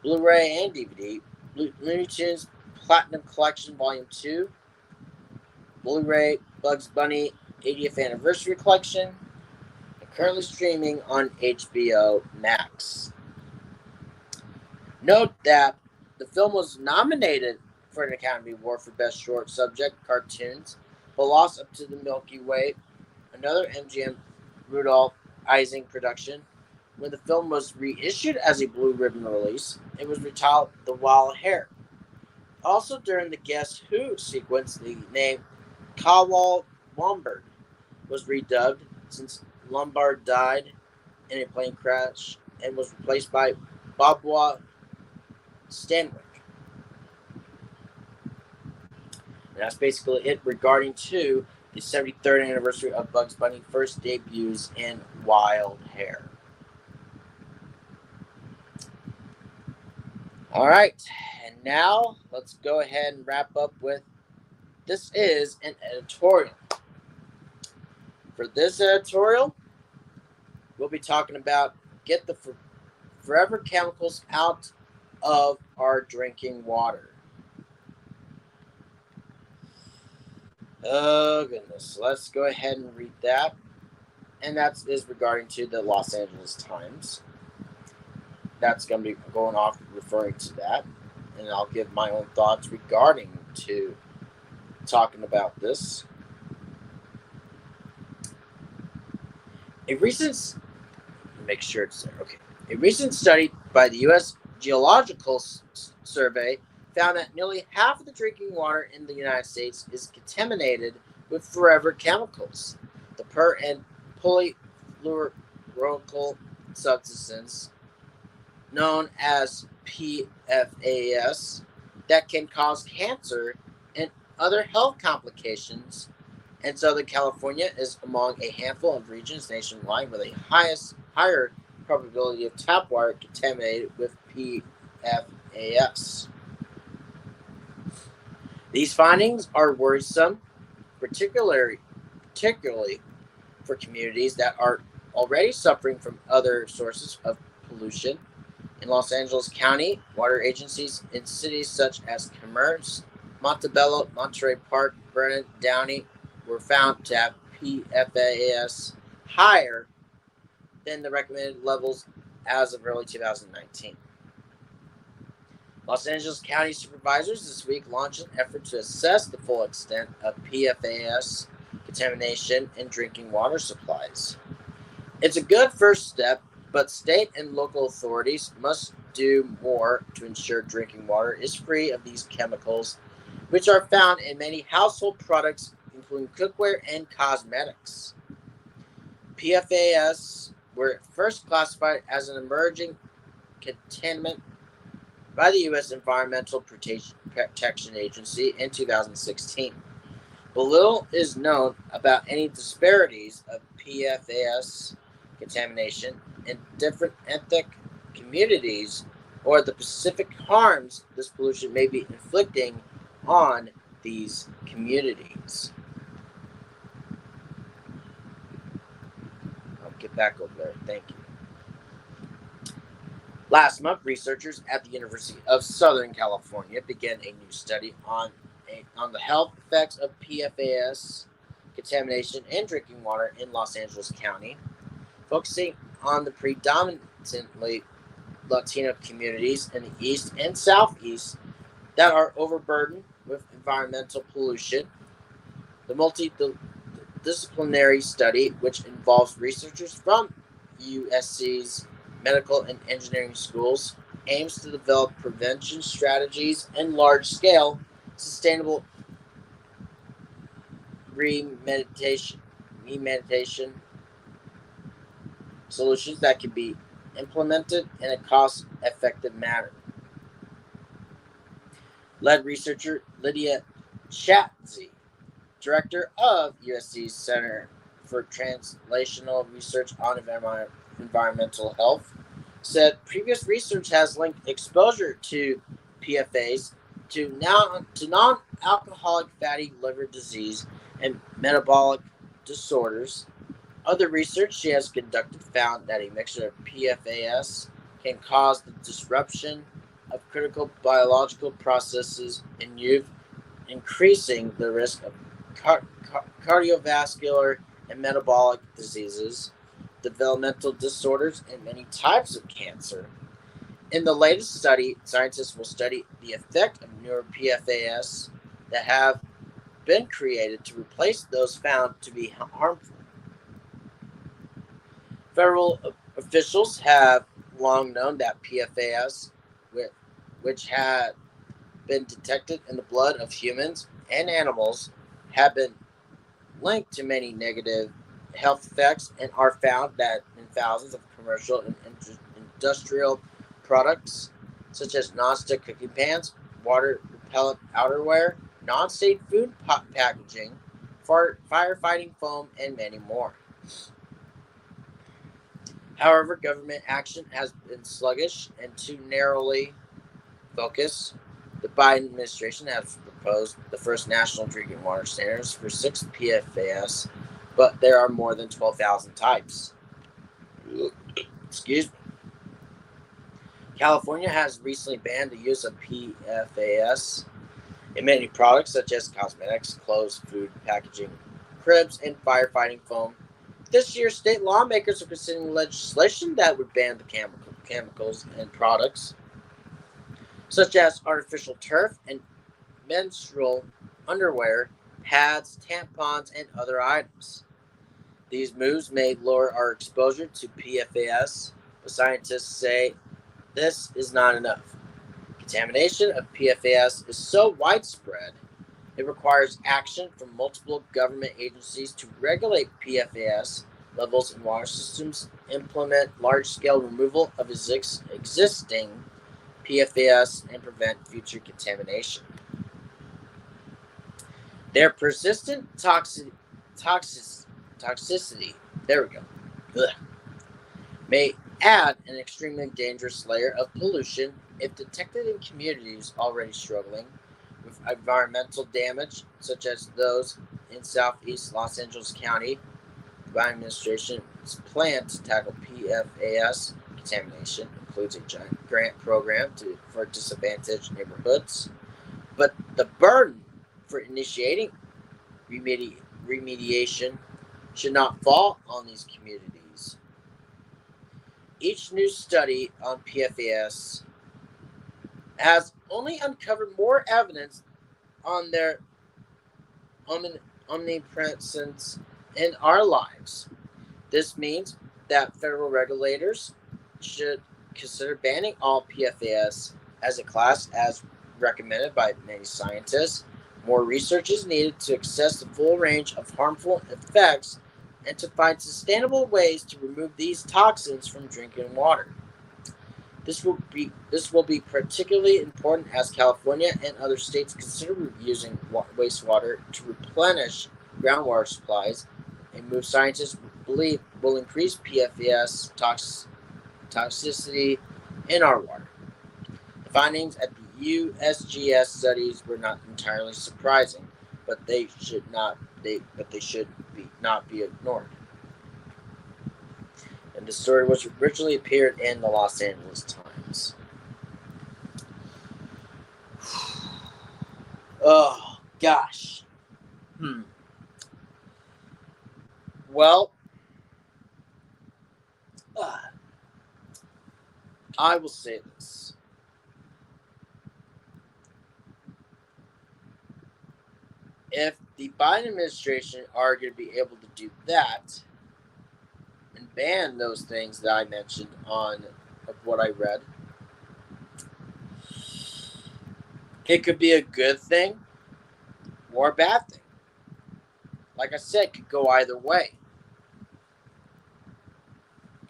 Blu-ray and DVD. Looney Tunes Platinum Collection, Volume 2. Blu-ray Bugs Bunny 80th Anniversary Collection. Currently streaming on HBO Max. Note that the film was nominated for an Academy Award for Best Short Subject Cartoons, but lost Up to the Milky Way, another MGM Rudolph Ising production. When the film was reissued as a Blue Ribbon release, it was retitled The Wild Hare. Also during the Guess Who sequence, the name Kawal Lombard was redubbed since Lombard died in a plane crash and was replaced by Bobwa Stanwyck. And that's basically it regarding to the 73rd anniversary of Bugs Bunny first debuts in Wild Hare. All right, and now let's go ahead and wrap up with this is an editorial. For this editorial, we'll be talking about get the forever chemicals out of our drinking water. Oh, goodness. Let's go ahead and read that. And that is regarding to the Los Angeles Times. That's going to be going off referring to that. And I'll give my own thoughts regarding to talking about this. A recent study by the U.S. Geological Survey found that nearly half of the drinking water in the United States is contaminated with forever chemicals, the per- and polyfluoroalkyl substances known as PFAS that can cause cancer and other health complications. And Southern California is among a handful of regions nationwide with a higher probability of tap water contaminated with PFAS. These findings are worrisome, particularly for communities that are already suffering from other sources of pollution. In Los Angeles County, water agencies in cities such as Commerce, Montebello, Monterey Park, Vernon, Downey were found to have PFAS higher than the recommended levels as of early 2019. Los Angeles County supervisors this week launched an effort to assess the full extent of PFAS contamination in drinking water supplies. It's a good first step, but state and local authorities must do more to ensure drinking water is free of these chemicals, which are found in many household products, including cookware and cosmetics. PFAS were first classified as an emerging contaminant by the U.S. Environmental Protection Agency in 2016. But little is known about any disparities of PFAS contamination in different ethnic communities or the specific harms this pollution may be inflicting on these communities. I'll get back over there. Thank you. Last month, researchers at the University of Southern California began a new study on the health effects of PFAS contamination in drinking water in Los Angeles County, focusing on the predominantly Latino communities in the East and Southeast that are overburdened with environmental pollution. The multidisciplinary study, which involves researchers from USC's medical and engineering schools, aims to develop prevention strategies and large-scale sustainable remediation solutions that can be implemented in a cost-effective manner. Lead researcher Lydia Schatzy, director of USC's Center for Translational Research on Environmental Health, said previous research has linked exposure to PFAS to non-alcoholic fatty liver disease and metabolic disorders. Other research she has conducted found that a mixture of PFAS can cause the disruption of critical biological processes in youth, increasing the risk of cardiovascular and metabolic diseases, developmental disorders, and many types of cancer. In the latest study, scientists will study the effect of newer PFAS that have been created to replace those found to be harmful. Federal officials have long known that PFAS, which had been detected in the blood of humans and animals, have been linked to many negative health effects and are found that in thousands of commercial and industrial products, such as non-stick cooking pans, water-repellent outerwear, non-stick food packaging, firefighting foam, and many more. However, government action has been sluggish and too narrowly focused. The Biden administration has proposed the first national drinking water standards for 6 PFAS, but there are more than 12,000 types. Excuse me. California has recently banned the use of PFAS in many products such as cosmetics, clothes, food packaging, cribs, and firefighting foam. This year, state lawmakers are considering legislation that would ban the chemicals in products such as artificial turf and menstrual underwear, pads, tampons, and other items. These moves may lower our exposure to PFAS, but scientists say this is not enough. Contamination of PFAS is so widespread, it requires action from multiple government agencies to regulate PFAS levels in water systems, implement large-scale removal of existing PFAS, and prevent future contamination. Their persistent toxicity may add an extremely dangerous layer of pollution if detected in communities already struggling with environmental damage, such as those in southeast Los Angeles County. The Biden administration's plan to tackle PFAS contamination includes a giant grant program for disadvantaged neighborhoods, but the burden for initiating remediation should not fall on these communities. Each new study on PFAS has only uncovered more evidence on their omnipresence in our lives. This means that federal regulators should consider banning all PFAS as a class as recommended by many scientists. More research is needed to assess the full range of harmful effects and to find sustainable ways to remove these toxins from drinking water. This will be particularly important as California and other states consider using wastewater to replenish groundwater supplies, a move scientists believe will increase PFAS toxicity in our water. The findings at the USGS studies were not entirely surprising, but they should not be ignored. And the story was originally appeared in the Los Angeles Times. Oh gosh. Well, I will say this. If the Biden administration are going to be able to do that and ban those things that I mentioned on of what I read, it could be a good thing or a bad thing. Like I said, it could go either way.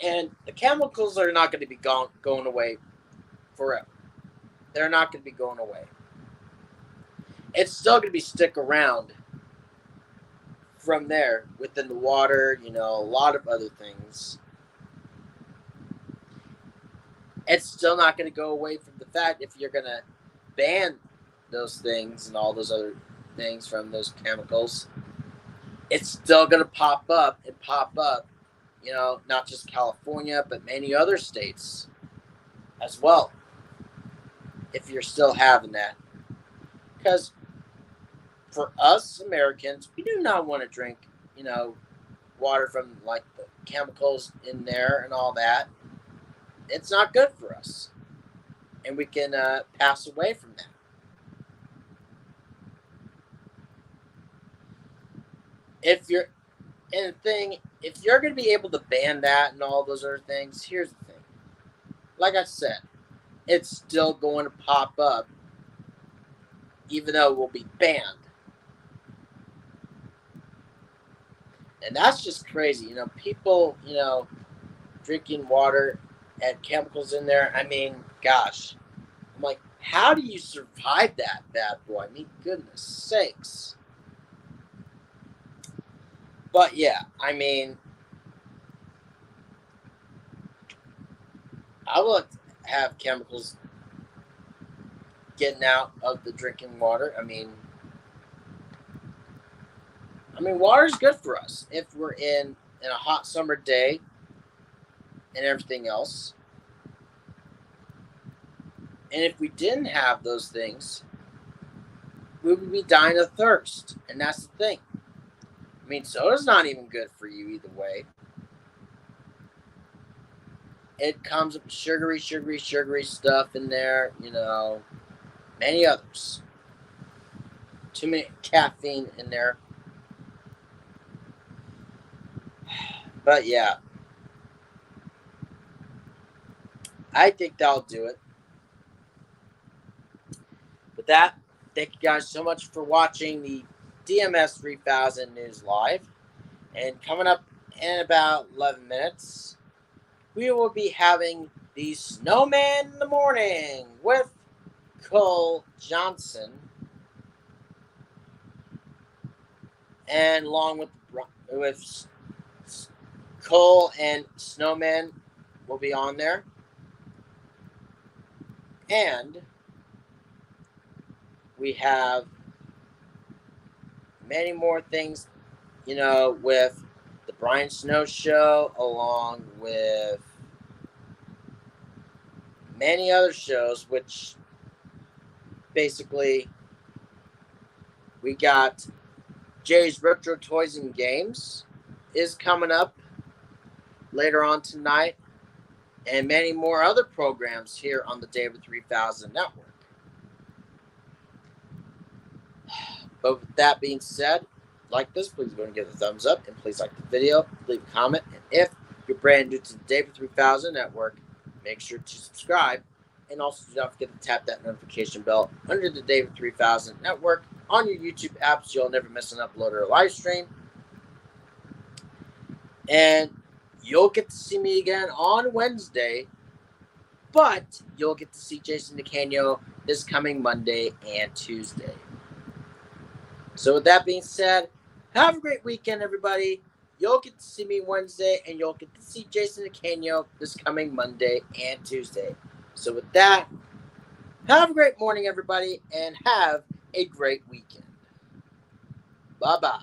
And the chemicals are not going to be going away forever. They're not going to be going away. It's still going to be stick around from there within the water, a lot of other things. It's still not going to go away from the fact if you're going to ban those things and all those other things from those chemicals, it's still going to pop up, not just California, but many other states as well, if you're still having that. Because for us Americans, we do not want to drink, water from like the chemicals in there and all that. It's not good for us. And we can pass away from that. If you're going to be able to ban that and all those other things, here's the thing. Like I said, it's still going to pop up, even though it will be banned. And that's just crazy. People, drinking water and chemicals in there. I mean, gosh. I'm like, how do you survive that, bad boy? I mean, goodness sakes. But yeah, I mean, I would have chemicals getting out of the drinking water. I mean, water is good for us if we're in a hot summer day and everything else. And if we didn't have those things, we would be dying of thirst. And that's the thing. I mean, soda's not even good for you either way. It comes with sugary stuff in there, many others. Too many caffeine in there. But yeah, I think that'll do it. With that, thank you guys so much for watching the DMS 3000 News Live. And coming up in about 11 minutes, we will be having the Snowman in the Morning with Cole Johnson. And along with Cole and Snowman will be on there. And we have many more things, with the Brian Snow Show, along with many other shows, which basically we got Jay's Retro Toys and Games is coming up later on tonight, and many more other programs here on the David 3000 Network. But with that being said, like this, please go and give it a thumbs up, and please like the video, leave a comment, and if you're brand new to the David 3000 Network, make sure to subscribe, and also do not forget to tap that notification bell under the David 3000 Network on your YouTube app so you'll never miss an upload or a live stream. And you'll get to see me again on Wednesday, but you'll get to see Jason DeCanio this coming Monday and Tuesday. So with that being said, have a great weekend, everybody. You'll get to see me Wednesday, and you'll get to see Jason DeCanio this coming Monday and Tuesday. So with that, have a great morning, everybody, and have a great weekend. Bye-bye.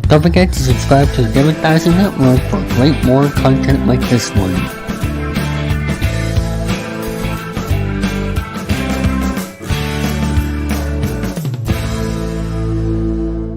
Don't forget to subscribe to the David 3000 Network for great more content like this one.